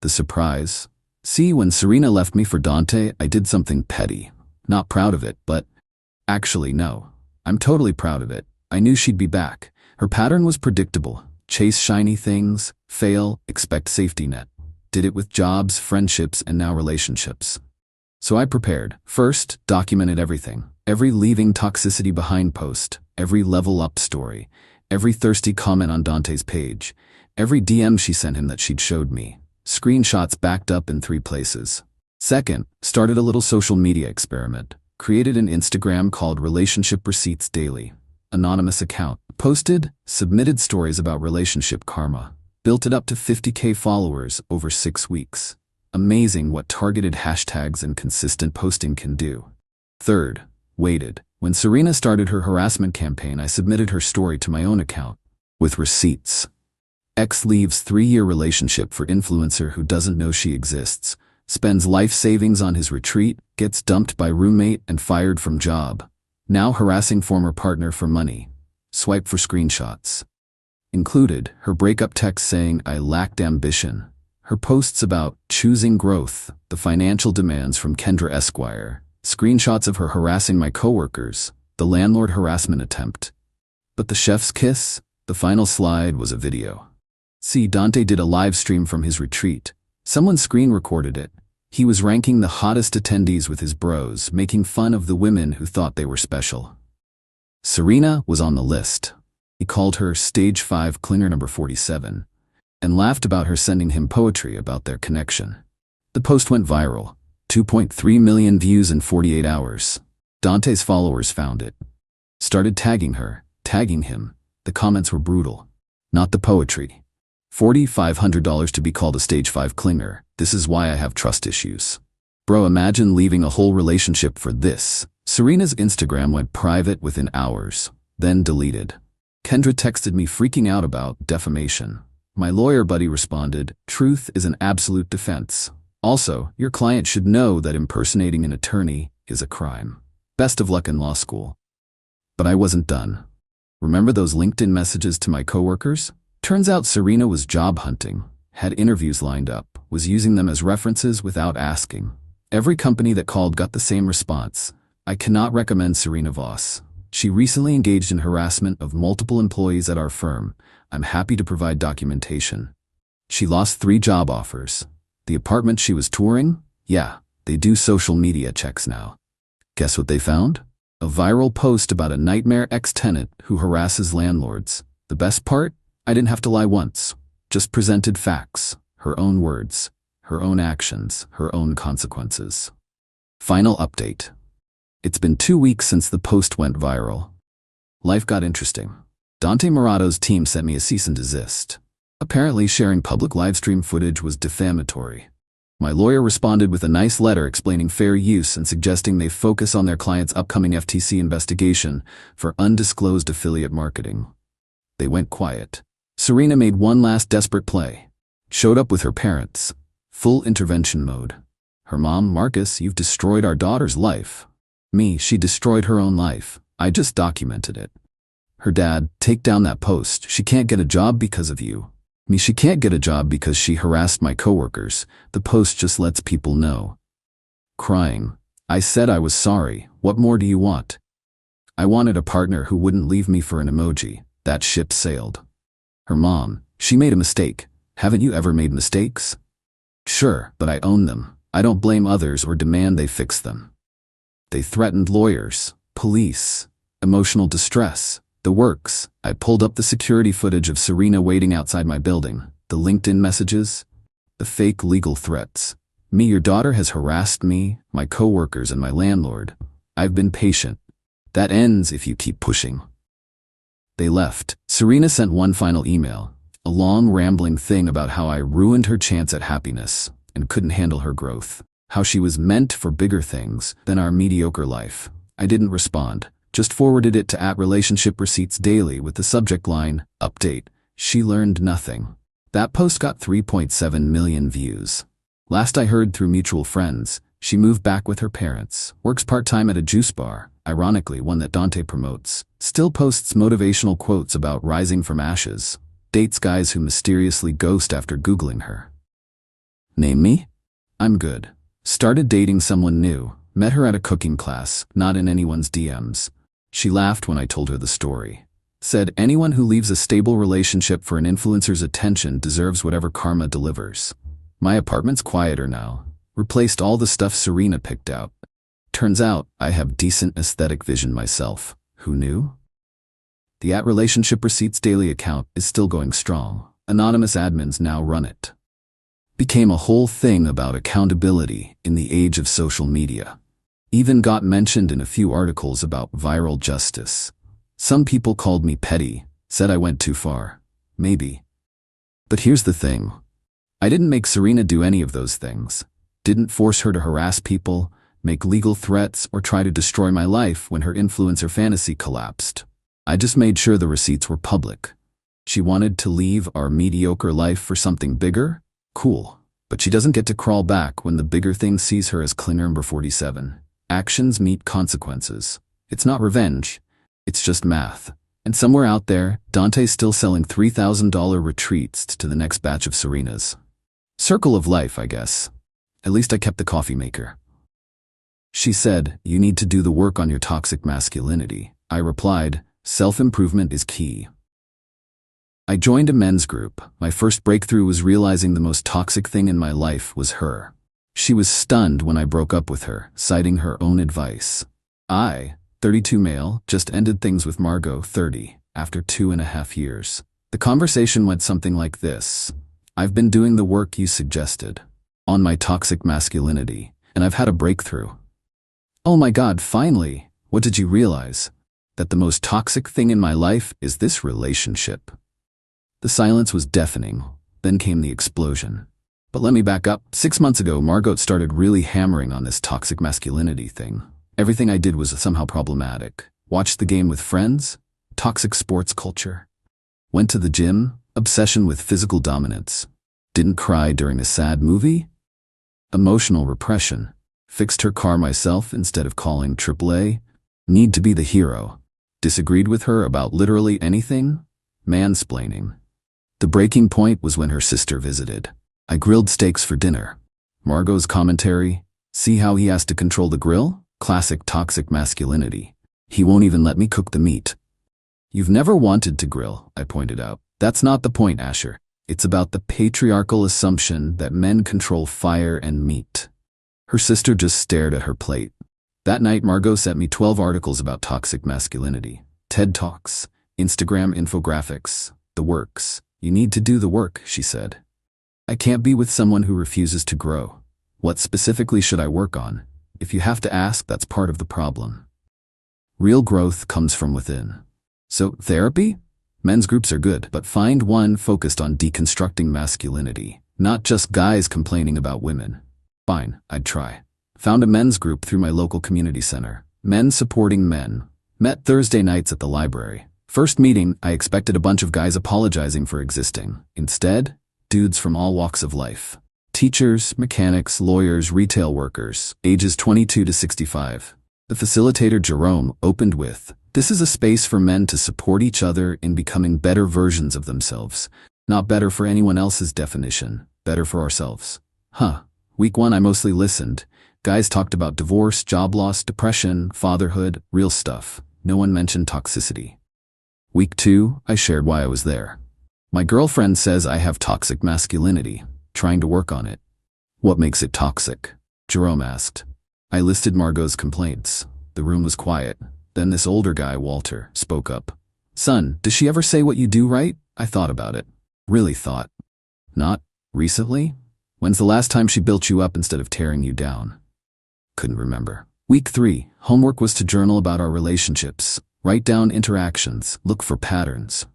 The surprise. See, when Serena left me for Dante, I did something petty. Not proud of it, but actually, no. I'm totally proud of it. I knew she'd be back. Her pattern was predictable. Chase shiny things, fail, expect safety net. Did it with jobs, friendships, and now relationships. So I prepared. First, documented everything. Every leaving toxicity behind post, every level up story, every thirsty comment on Dante's page, every DM she sent him that she'd showed me. Screenshots backed up in 3 places. Second, started a little social media experiment. Created an Instagram called Relationship Receipts Daily. Anonymous account. Posted, submitted stories about relationship karma. Built it up to 50K followers over 6 weeks. Amazing what targeted hashtags and consistent posting can do. Third, waited. When Serena started her harassment campaign, I submitted her story to my own account. With receipts. Ex leaves 3-year relationship for influencer who doesn't know she exists. Spends life savings on his retreat, gets dumped by roommate and fired from job. Now harassing former partner for money. Swipe for screenshots. Included, her breakup text saying I lacked ambition. Her posts about choosing growth, the financial demands from Kendra Esquire. Screenshots of her harassing my coworkers, the landlord harassment attempt. But the chef's kiss? The final slide was a video. See, Dante did a live stream from his retreat. Someone screen recorded it. He was ranking the hottest attendees with his bros, making fun of the women who thought they were special. Serena was on the list. He called her Stage 5 Clinger number 47 and laughed about her sending him poetry about their connection. The post went viral, 2.3 million views in 48 hours. Dante's followers found it, started tagging her, tagging him. The comments were brutal. Not the poetry. $4,500 to be called a Stage 5 Clinger. This is why I have trust issues. Bro, imagine leaving a whole relationship for this. Serena's Instagram went private within hours, then deleted. Kendra texted me freaking out about defamation. My lawyer buddy responded, truth is an absolute defense. Also, your client should know that impersonating an attorney is a crime. Best of luck in law school. But I wasn't done. Remember those LinkedIn messages to my coworkers? Turns out Serena was job hunting, had interviews lined up, was using them as references without asking. Every company that called got the same response. I cannot recommend Serena Voss. She recently engaged in harassment of multiple employees at our firm. I'm happy to provide documentation. She lost 3 job offers. The apartment she was touring? Yeah, they do social media checks now. Guess what they found? A viral post about a nightmare ex-tenant who harasses landlords. The best part? I didn't have to lie once. Just presented facts, her own words, her own actions, her own consequences. Final update. It's been 2 weeks since the post went viral. Life got interesting. Dante Morato's team sent me a cease and desist. Apparently sharing public livestream footage was defamatory. My lawyer responded with a nice letter explaining fair use and suggesting they focus on their client's upcoming FTC investigation for undisclosed affiliate marketing. They went quiet. Serena made one last desperate play. Showed up with her parents. Full intervention mode. Her mom, Marcus, you've destroyed our daughter's life. Me, she destroyed her own life. I just documented it. Her dad, take down that post. She can't get a job because of you. Me, she can't get a job because she harassed my coworkers. The post just lets people know. Crying. I said I was sorry. What more do you want? I wanted a partner who wouldn't leave me for an emoji. That ship sailed. Her mom, she made a mistake. Haven't you ever made mistakes? Sure, but I own them. I don't blame others or demand they fix them. They threatened lawyers, police, emotional distress, the works. I pulled up the security footage of Serena waiting outside my building, the LinkedIn messages, the fake legal threats. Me, your daughter has harassed me, my coworkers, and my landlord. I've been patient. That ends if you keep pushing. They left. Serena sent one final email, a long rambling thing about how I ruined her chance at happiness and couldn't handle her growth, how she was meant for bigger things than our mediocre life. I didn't respond, just forwarded it to @RelationshipReceipts Daily with the subject line, update, she learned nothing. That post got 3.7 million views. Last I heard through mutual friends, she moved back with her parents, works part-time at a juice bar, ironically one that Dante promotes, still posts motivational quotes about rising from ashes, dates guys who mysteriously ghost after Googling her. Name me? I'm good. Started dating someone new, met her at a cooking class, not in anyone's DMs. She laughed when I told her the story. Said anyone who leaves a stable relationship for an influencer's attention deserves whatever karma delivers. My apartment's quieter now. Replaced all the stuff Serena picked out. Turns out, I have decent aesthetic vision myself. Who knew? The @RelationshipReceipts Daily account is still going strong. Anonymous admins now run it. Became a whole thing about accountability in the age of social media. Even got mentioned in a few articles about viral justice. Some people called me petty, said I went too far. Maybe. But here's the thing. I didn't make Serena do any of those things. Didn't force her to harass people, make legal threats, or try to destroy my life when her influencer fantasy collapsed. I just made sure the receipts were public. She wanted to leave our mediocre life for something bigger? Cool. But she doesn't get to crawl back when the bigger thing sees her as Clinger number 47. Actions meet consequences. It's not revenge. It's just math. And somewhere out there, Dante's still selling $3,000 retreats to the next batch of Serenas. Circle of life, I guess. At least I kept the coffee maker. She said, you need to do the work on your toxic masculinity. I replied, self-improvement is key. I joined a men's group. My first breakthrough was realizing the most toxic thing in my life was her. She was stunned when I broke up with her, citing her own advice. I, 32 male, just ended things with Margot, 30, after 2.5 years. The conversation went something like this. I've been doing the work you suggested on my toxic masculinity, and I've had a breakthrough. Oh my God, finally! What did you realize? That the most toxic thing in my life is this relationship. The silence was deafening. Then came the explosion. But let me back up. 6 months ago, Margot started really hammering on this toxic masculinity thing. Everything I did was somehow problematic. Watched the game with friends, toxic sports culture. Went to the gym, obsession with physical dominance. Didn't cry during a sad movie? Emotional repression. Fixed her car myself instead of calling Qley. Need to be the hero. Disagreed with her about literally anything? Mansplaining. The breaking point was when her sister visited. I grilled steaks for dinner. Margot's commentary, see how he has to control the grill? Classic toxic masculinity. He won't even let me cook the meat. You've never wanted to grill, I pointed out. That's not the point, Asher. It's about the patriarchal assumption that men control fire and meat. Her sister just stared at her plate. That night, Margot sent me 12 articles about toxic masculinity. TED Talks, Instagram infographics, the works. You need to do the work, she said. I can't be with someone who refuses to grow. What specifically should I work on? If you have to ask, that's part of the problem. Real growth comes from within. So, therapy? Men's groups are good, but find one focused on deconstructing masculinity, not just guys complaining about women. Fine, I'd try. Found a men's group through my local community center. Men supporting men. Met Thursday nights at the library. First meeting, I expected a bunch of guys apologizing for existing. Instead, dudes from all walks of life. Teachers, mechanics, lawyers, retail workers, ages 22 to 65. The facilitator, Jerome, opened with, "This is a space for men to support each other in becoming better versions of themselves. Not better for anyone else's definition, better for ourselves." Week 1, I mostly listened. Guys talked about divorce, job loss, depression, fatherhood, real stuff. No one mentioned toxicity. Week 2, I shared why I was there. My girlfriend says I have toxic masculinity, trying to work on it. What makes it toxic? Jerome asked. I listed Margot's complaints. The room was quiet. Then this older guy, Walter, spoke up. Son, does she ever say what you do right? I thought about it. Really thought. Not recently? When's the last time she built you up instead of tearing you down? Couldn't remember. Week 3, homework was to journal about our relationships. Write down interactions, look for patterns.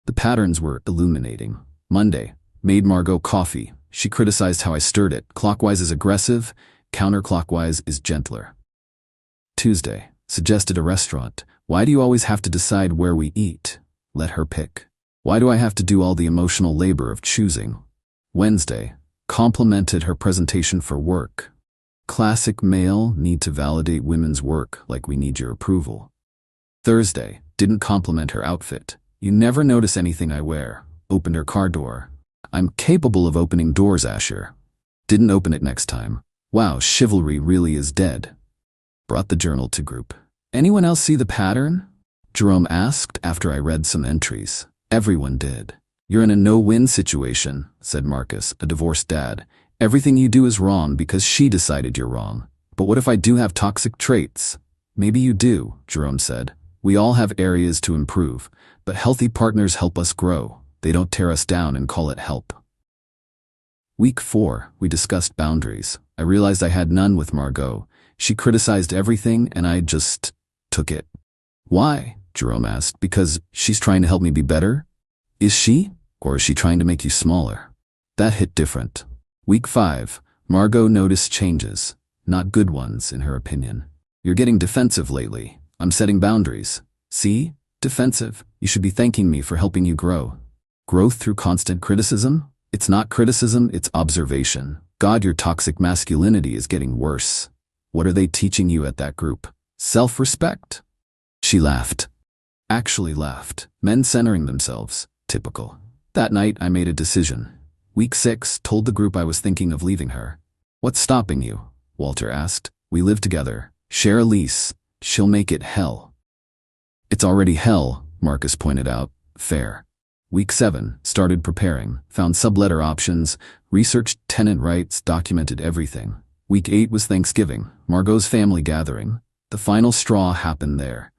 The patterns were illuminating. Monday, made Margot coffee. She criticized how I stirred it. Clockwise is aggressive, counterclockwise is gentler. Tuesday, suggested a restaurant. Why do you always have to decide where we eat? Let her pick. Why do I have to do all the emotional labor of choosing? Wednesday, complimented her presentation for work. Classic male need to validate women's work like we need your approval. Thursday, didn't compliment her outfit. You never notice anything I wear. Opened her car door. I'm capable of opening doors, Asher. Didn't open it next time. Wow, chivalry really is dead. Brought the journal to group. Anyone else see the pattern? Jerome asked after I read some entries. Everyone did. You're in a no-win situation, said Marcus, a divorced dad. Everything you do is wrong because she decided you're wrong. But what if I do have toxic traits? Maybe you do, Jerome said. We all have areas to improve, but healthy partners help us grow. They don't tear us down and call it help. Week 4, we discussed boundaries. I realized I had none with Margot. She criticized everything and I just took it. Why? Jerome asked. Because she's trying to help me be better? Is she? Or is she trying to make you smaller? That hit different. Week 5, Margot noticed changes, not good ones in her opinion. You're getting defensive lately. I'm setting boundaries. See? Defensive. You should be thanking me for helping you grow. Growth through constant criticism? It's not criticism, it's observation. God, your toxic masculinity is getting worse. What are they teaching you at that group? Self-respect? She laughed. Actually laughed. Men centering themselves. Typical. That night, I made a decision. Week 6, told the group I was thinking of leaving her. What's stopping you? Walter asked. We live together. Share a lease. She'll make it hell. It's already hell, Marcus pointed out. Fair. Week 7, started preparing, found subletter options, researched tenant rights, documented everything. Week 8 was Thanksgiving, Margot's family gathering. The final straw happened there.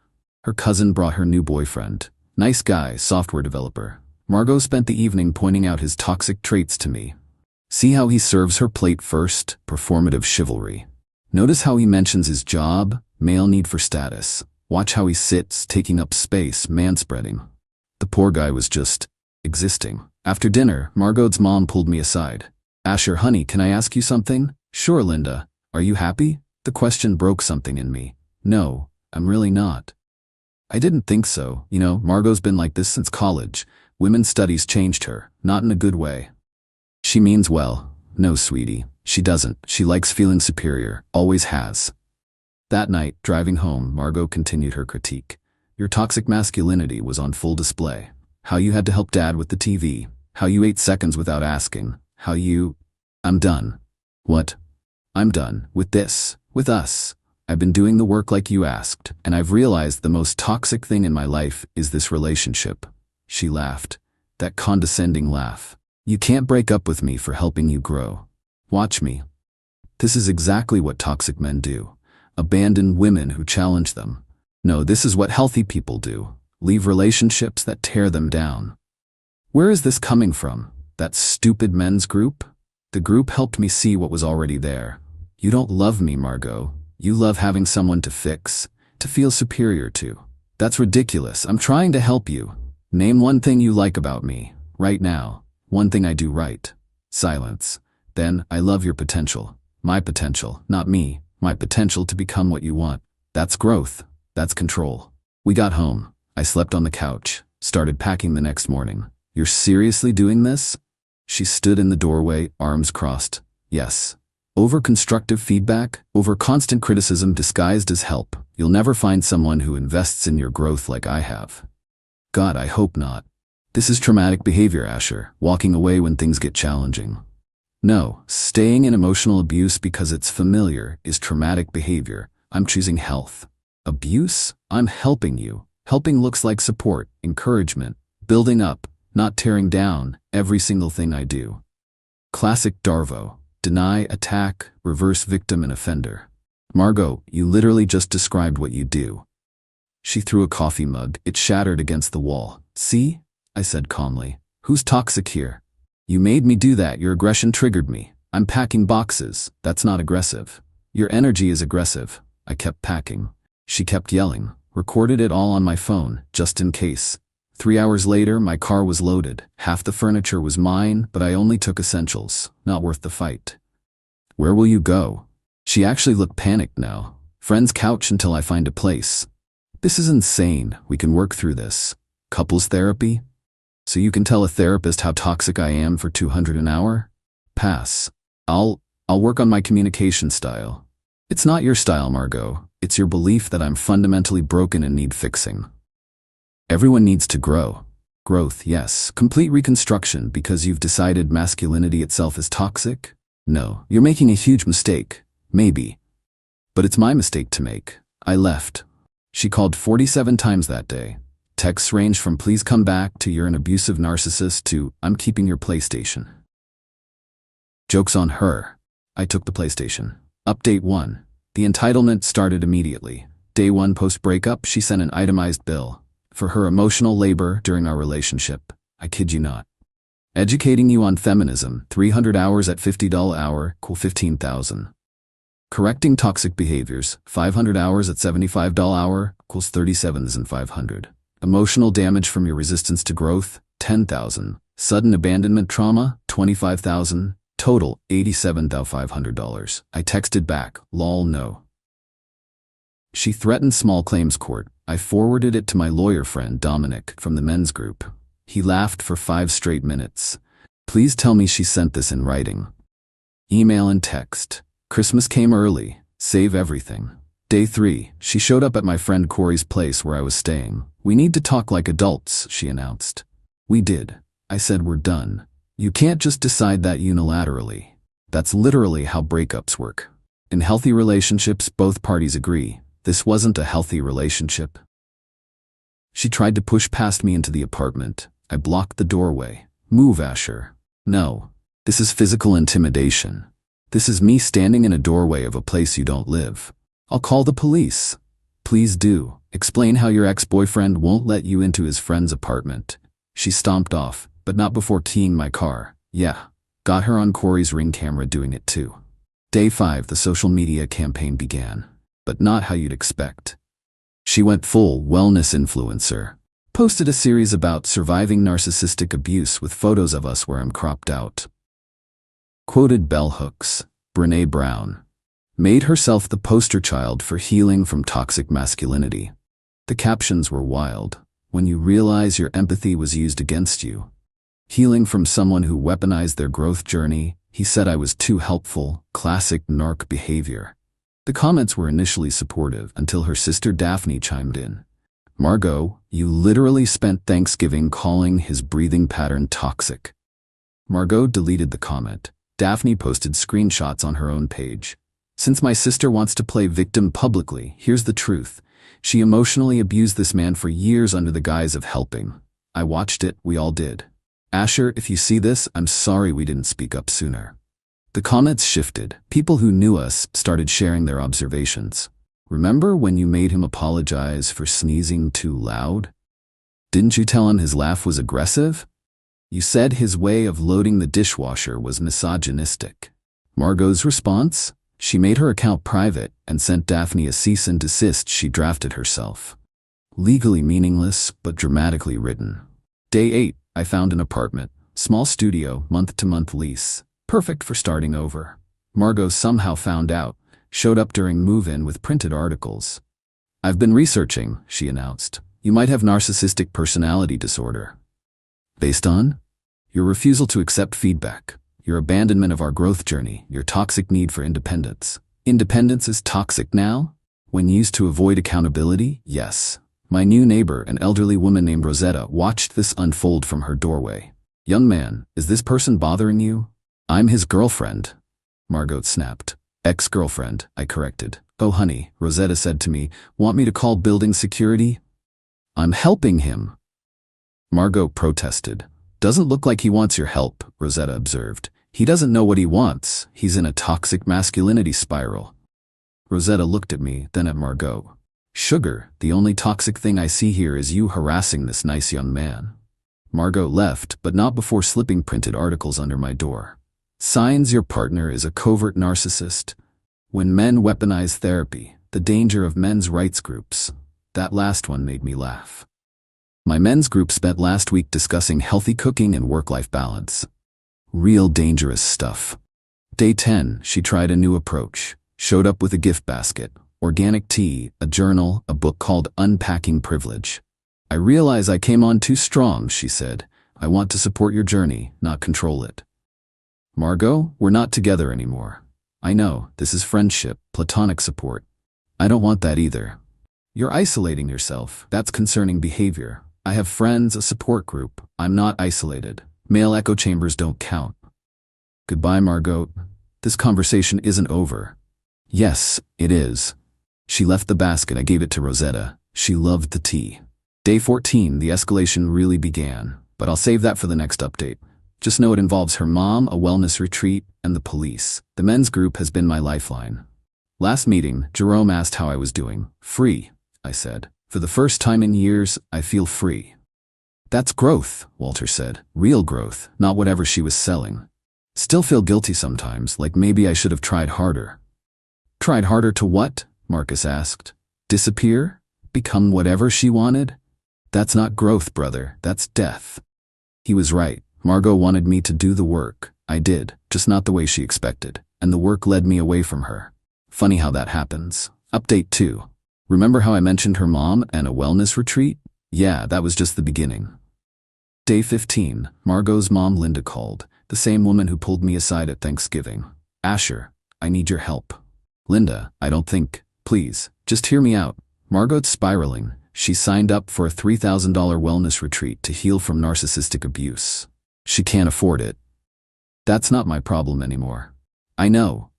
Her cousin brought her new boyfriend. Nice guy, software developer. Margot spent the evening pointing out his toxic traits to me. See how he serves her plate first? Performative chivalry. Notice how he mentions his job? Male need for status. Watch how he sits, taking up space, manspreading. The poor guy was just existing. After dinner, Margot's mom pulled me aside. Asher, honey, can I ask you something? Sure, Linda. Are you happy? The question broke something in me. No, I'm really not. I didn't think so. You know, Margot's been like this since college. Women's studies changed her, not in a good way. She means well. No, sweetie, she doesn't. She likes feeling superior, always has. That night, driving home, Margot continued her critique. Your toxic masculinity was on full display. How you had to help Dad with the TV. How you ate seconds without asking. How you... I'm done. What? I'm done. With this. With us. I've been doing the work like you asked, and I've realized the most toxic thing in my life is this relationship. She laughed. That condescending laugh. You can't break up with me for helping you grow. Watch me. This is exactly what toxic men do. Abandon women who challenge them. No, this is what healthy people do. Leave relationships that tear them down. Where is this coming from? That stupid men's group? The group helped me see what was already there. You don't love me, Margot. You love having someone to fix, to feel superior to. That's ridiculous. I'm trying to help you. Name one thing you like about me, right now. One thing I do right. Silence. Then, I love your potential. My potential, not me. My potential to become what you want. That's growth. That's control. We got home. I slept on the couch. Started packing the next morning. You're seriously doing this? She stood in the doorway, arms crossed. Yes. Over constructive feedback, over constant criticism disguised as help, you'll never find someone who invests in your growth like I have. God, I hope not. This is traumatic behavior, Asher, walking away when things get challenging. No, staying in emotional abuse because it's familiar is traumatic behavior. I'm choosing health. Abuse? I'm helping you. Helping looks like support, encouragement, building up, not tearing down every single thing I do. Classic Darvo. Deny, attack, reverse victim and offender. Margot, you literally just described what you do. She threw a coffee mug. It shattered against the wall. See? I said calmly. Who's toxic here? You made me do that. Your aggression triggered me. I'm packing boxes. That's not aggressive. Your energy is aggressive. I kept packing. She kept yelling. Recorded it all on my phone, just in case. 3 hours later, my car was loaded. Half the furniture was mine, but I only took essentials. Not worth the fight. Where will you go? She actually looked panicked now. Friend's couch until I find a place. This is insane. We can work through this. Couples therapy? So you can tell a therapist how toxic I am for $200 an hour? Pass. I'll work on my communication style. It's not your style, Margot. It's your belief that I'm fundamentally broken and need fixing. Everyone needs to grow. Growth, yes. Complete reconstruction because you've decided masculinity itself is toxic? No, you're making a huge mistake. Maybe. But it's my mistake to make. I left. She called 47 times that day. Texts ranged from please come back to you're an abusive narcissist to I'm keeping your PlayStation. Joke's on her. I took the PlayStation. Update 1. The entitlement started immediately. Day 1 post-breakup, she sent an itemized bill for her emotional labor during our relationship. I kid you not. Educating you on feminism, 300 hours at $50 hour, equal 15,000. Correcting toxic behaviors, 500 hours at $75 hour, equals 37,500. Emotional damage from your resistance to growth, 10,000. Sudden abandonment trauma, 25,000. Total, $87,500. I texted back, lol no. She threatened small claims court. I forwarded it to my lawyer friend Dominic from the men's group. He laughed for 5 straight minutes. Please tell me she sent this in writing. Email and text. Christmas came early. Save everything. Day 3, she showed up at my friend Corey's place where I was staying. We need to talk like adults, she announced. We did. I said we're done. You can't just decide that unilaterally. That's literally how breakups work. In healthy relationships, both parties agree. This wasn't a healthy relationship. She tried to push past me into the apartment. I blocked the doorway. Move, Asher. No. This is physical intimidation. This is me standing in a doorway of a place you don't live. I'll call the police. Please do. Explain how your ex-boyfriend won't let you into his friend's apartment. She stomped off, but not before keying my car. Yeah. Got her on Corey's Ring camera doing it too. Day 5, the social media campaign began. But not how you'd expect. She went full wellness influencer. Posted a series about surviving narcissistic abuse with photos of us where I'm cropped out. Quoted bell hooks. Brené Brown. Made herself the poster child for healing from toxic masculinity. The captions were wild. When you realize your empathy was used against you. Healing from someone who weaponized their growth journey. He said I was too helpful. Classic narc behavior. The comments were initially supportive until her sister Daphne chimed in. Margot, you literally spent Thanksgiving calling his breathing pattern toxic. Margot deleted the comment. Daphne posted screenshots on her own page. Since my sister wants to play victim publicly, here's the truth. She emotionally abused this man for years under the guise of helping. I watched it, we all did. Asher, if you see this, I'm sorry we didn't speak up sooner. The comments shifted. People who knew us started sharing their observations. Remember when you made him apologize for sneezing too loud? Didn't you tell him his laugh was aggressive? You said his way of loading the dishwasher was misogynistic. Margot's response? She made her account private and sent Daphne a cease and desist she drafted herself. Legally meaningless, but dramatically written. Day 8, I found an apartment. Small studio, month-to-month lease. Perfect for starting over. Margot somehow found out. Showed up during move-in with printed articles. I've been researching, she announced. You might have narcissistic personality disorder. Based on? Your refusal to accept feedback. Your abandonment of our growth journey. Your toxic need for independence. Independence is toxic now? When used to avoid accountability? Yes. My new neighbor, an elderly woman named Rosetta, watched this unfold from her doorway. Young man, is this person bothering you? I'm his girlfriend. Margot snapped. Ex-girlfriend, I corrected. Oh honey, Rosetta said to me, want me to call building security? I'm helping him. Margot protested. Doesn't look like he wants your help, Rosetta observed. He doesn't know what he wants. He's in a toxic masculinity spiral. Rosetta looked at me, then at Margot. Sugar, the only toxic thing I see here is you harassing this nice young man. Margot left, but not before slipping printed articles under my door. Signs your partner is a covert narcissist. When men weaponize therapy, the danger of men's rights groups. That last one made me laugh. My men's group spent last week discussing healthy cooking and work-life balance. Real dangerous stuff. Day 10, she tried a new approach. Showed up with a gift basket, organic tea, a journal, a book called Unpacking Privilege. I realize I came on too strong, she said. I want to support your journey, not control it. Margot, we're not together anymore. I know, this is friendship, platonic support. I don't want that either. You're isolating yourself. That's concerning behavior. I have friends, a support group. I'm not isolated. Male echo chambers don't count. Goodbye, Margot. This conversation isn't over. Yes, it is. She left the basket. I gave it to Rosetta. She loved the tea. Day 14, the escalation really began, but I'll save that for the next update. Just know it involves her mom, a wellness retreat, and the police. The men's group has been my lifeline. Last meeting, Jerome asked how I was doing. Free, I said. For the first time in years, I feel free. That's growth, Walter said. Real growth, not whatever she was selling. Still feel guilty sometimes, like maybe I should have tried harder. Tried harder to what? Marcus asked. Disappear? Become whatever she wanted? That's not growth, brother. That's death. He was right. Margot wanted me to do the work. I did, just not the way she expected, and the work led me away from her. Funny how that happens. Update 2. Remember how I mentioned her mom and a wellness retreat? Yeah, that was just the beginning. Day 15. Margot's mom Linda called, the same woman who pulled me aside at Thanksgiving. Asher, I need your help. Linda, I don't think. Please, just hear me out. Margot's spiraling. She signed up for a $3,000 wellness retreat to heal from narcissistic abuse. She can't afford it. That's not my problem anymore. I know,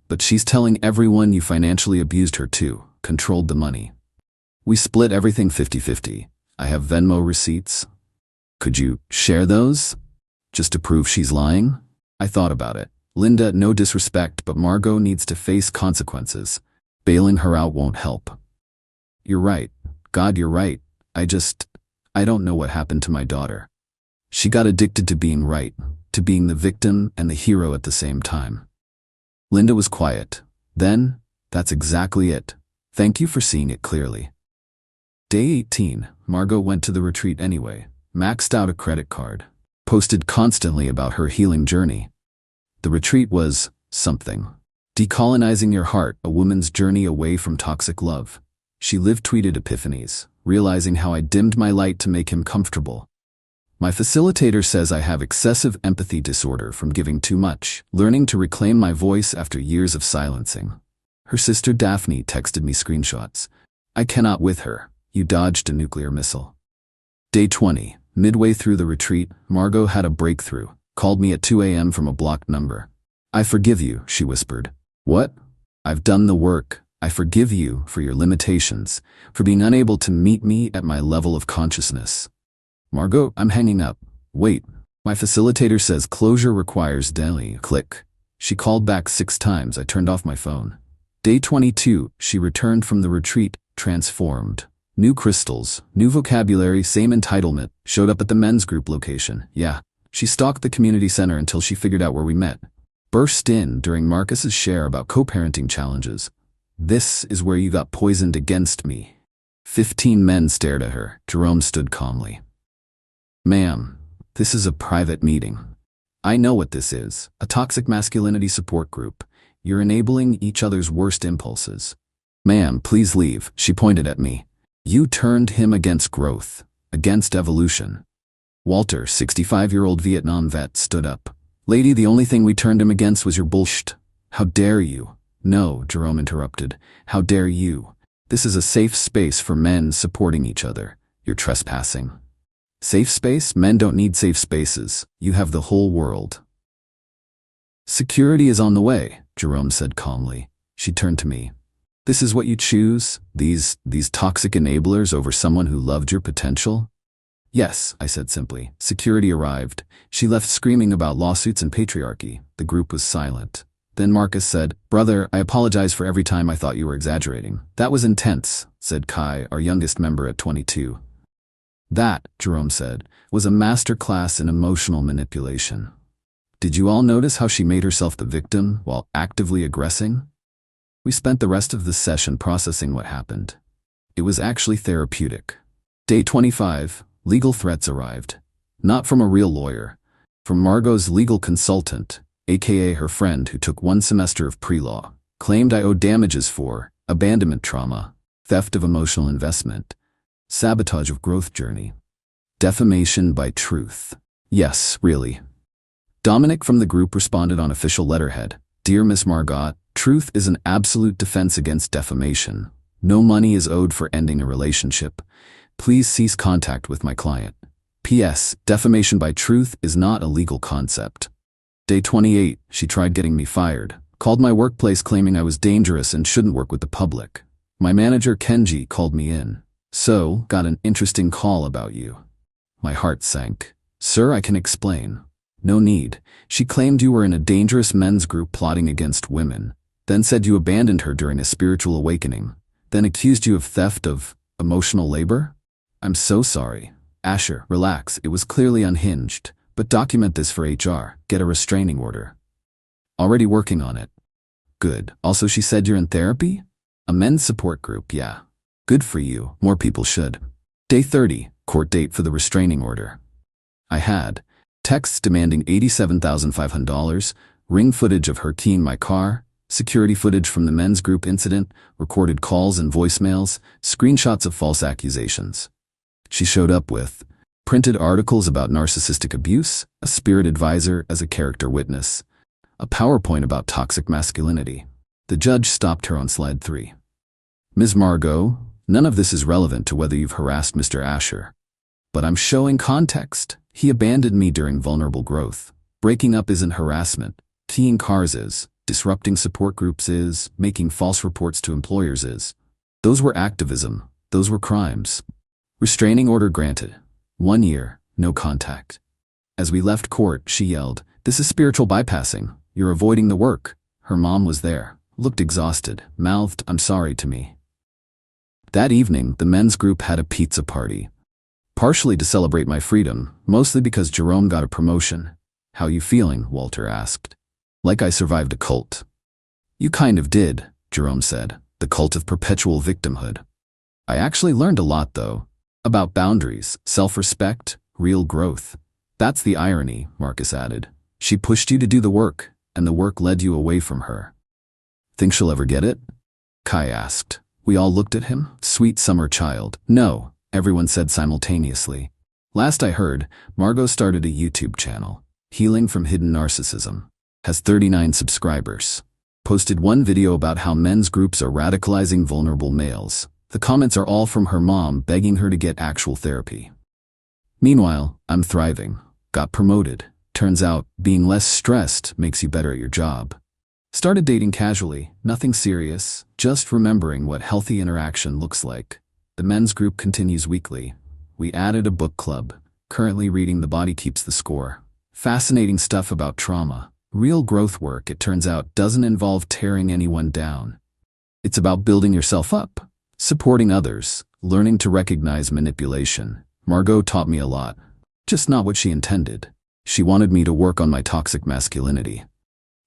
but she's telling everyone you financially abused her too, controlled the money. We split everything 50-50. I have Venmo receipts. Could you share those? Just to prove she's lying? I thought about it. Linda, no disrespect, but Margot needs to face consequences. Bailing her out won't help. You're right. God, you're right. I don't know what happened to my daughter. She got addicted to being right, to being the victim and the hero at the same time. Linda was quiet. Then, that's exactly it. Thank you for seeing it clearly. Day 18, Margot went to the retreat anyway, maxed out a credit card, posted constantly about her healing journey. The retreat was something. Decolonizing your heart, a woman's journey away from toxic love. She live-tweeted epiphanies, realizing how I dimmed my light to make him comfortable. My facilitator says I have excessive empathy disorder from giving too much, learning to reclaim my voice after years of silencing. Her sister Daphne texted me screenshots. I cannot with her. You dodged a nuclear missile. Day 20, midway through the retreat, Margot had a breakthrough, called me at 2 a.m. from a blocked number. I forgive you, she whispered. What? I've done the work. I forgive you for your limitations, for being unable to meet me at my level of consciousness. Margot, I'm hanging up. Wait. My facilitator says closure requires daily. Click. She called back 6 times. I turned off my phone. Day 22, she returned from the retreat, transformed. New crystals, new vocabulary, same entitlement, showed up at the men's group location. Yeah. She stalked the community center until she figured out where we met. Burst in during Marcus's share about co-parenting challenges. This is where you got poisoned against me. 15 men stared at her. Jerome stood calmly. Ma'am, this is a private meeting. I know what this is, a toxic masculinity support group. You're enabling each other's worst impulses. Ma'am, please leave, she pointed at me. You turned him against growth, against evolution. Walter, 65-year-old Vietnam vet, stood up. Lady, the only thing we turned him against was your bullshit. How dare you? No, Jerome interrupted. How dare you? This is a safe space for men supporting each other. You're trespassing. Safe space? Men don't need safe spaces. You have the whole world. Security is on the way, Jerome said calmly. She turned to me. This is what you choose? These toxic enablers over someone who loved your potential? Yes, I said simply. Security arrived. She left screaming about lawsuits and patriarchy. The group was silent. Then Marcus said, Brother, I apologize for every time I thought you were exaggerating. That was intense, said Kai, our youngest member at 22. That, Jerome said, was a masterclass in emotional manipulation. Did you all notice how she made herself the victim while actively aggressing? We spent the rest of the session processing what happened. It was actually therapeutic. Day 25, legal threats arrived. Not from a real lawyer. From Margot's legal consultant, aka her friend who took 1 semester of pre-law, claimed I owed damages for abandonment trauma, theft of emotional investment, sabotage of growth journey, defamation by truth. Yes, really. Dominic from the group responded on official letterhead. Dear Miss Margot, truth is an absolute defense against defamation. No money is owed for ending a relationship. Please cease contact with my client. P.S. Defamation by truth is not a legal concept. Day 28, she tried getting me fired. Called my workplace claiming I was dangerous and shouldn't work with the public. My manager Kenji called me in. So, got an interesting call about you. My heart sank. Sir, I can explain. No need. She claimed you were in a dangerous men's group plotting against women, then said you abandoned her during a spiritual awakening, then accused you of theft of emotional labor? I'm so sorry. Asher, relax, it was clearly unhinged, but document this for HR, get a restraining order. Already working on it. Good. Also, she said you're in therapy? A men's support group, yeah. Good for you, more people should. Day 30, court date for the restraining order. I had texts demanding $87,500, ring footage of her keying my car, security footage from the men's group incident, recorded calls and voicemails, screenshots of false accusations. She showed up with printed articles about narcissistic abuse, a spirit advisor as a character witness, a PowerPoint about toxic masculinity. The judge stopped her on slide 3. Ms. Margot, none of this is relevant to whether you've harassed Mr. Asher. But I'm showing context. He abandoned me during vulnerable growth. Breaking up isn't harassment. Keying cars is. Disrupting support groups is. Making false reports to employers is. Those were activism. Those were crimes. Restraining order granted. 1 year, no contact. As we left court, she yelled, "This is spiritual bypassing. You're avoiding the work." Her mom was there, looked exhausted, mouthed, "I'm sorry" to me. That evening, the men's group had a pizza party. Partially to celebrate my freedom, mostly because Jerome got a promotion. "How you feeling?" Walter asked. "Like I survived a cult." "You kind of did," Jerome said, "the cult of perpetual victimhood." "I actually learned a lot, though. About boundaries, self-respect, real growth." "That's the irony," Marcus added. "She pushed you to do the work, and the work led you away from her." "Think she'll ever get it?" Kai asked. We all looked at him. Sweet summer child. "No," everyone said simultaneously. Last I heard, Margot started a YouTube channel, Healing from Hidden Narcissism. Has 39 subscribers. Posted one video about how men's groups are radicalizing vulnerable males. The comments are all from her mom begging her to get actual therapy. Meanwhile, I'm thriving. Got promoted. Turns out, being less stressed makes you better at your job. Started dating casually, nothing serious, just remembering what healthy interaction looks like. The men's group continues weekly. We added a book club, currently reading The Body Keeps the Score. Fascinating stuff about trauma. Real growth work, it turns out, doesn't involve tearing anyone down. It's about building yourself up, supporting others, learning to recognize manipulation. Margot taught me a lot, just not what she intended. She wanted me to work on my toxic masculinity.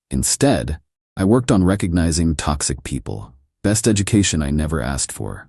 Instead, I worked on recognizing toxic people. Best education I never asked for.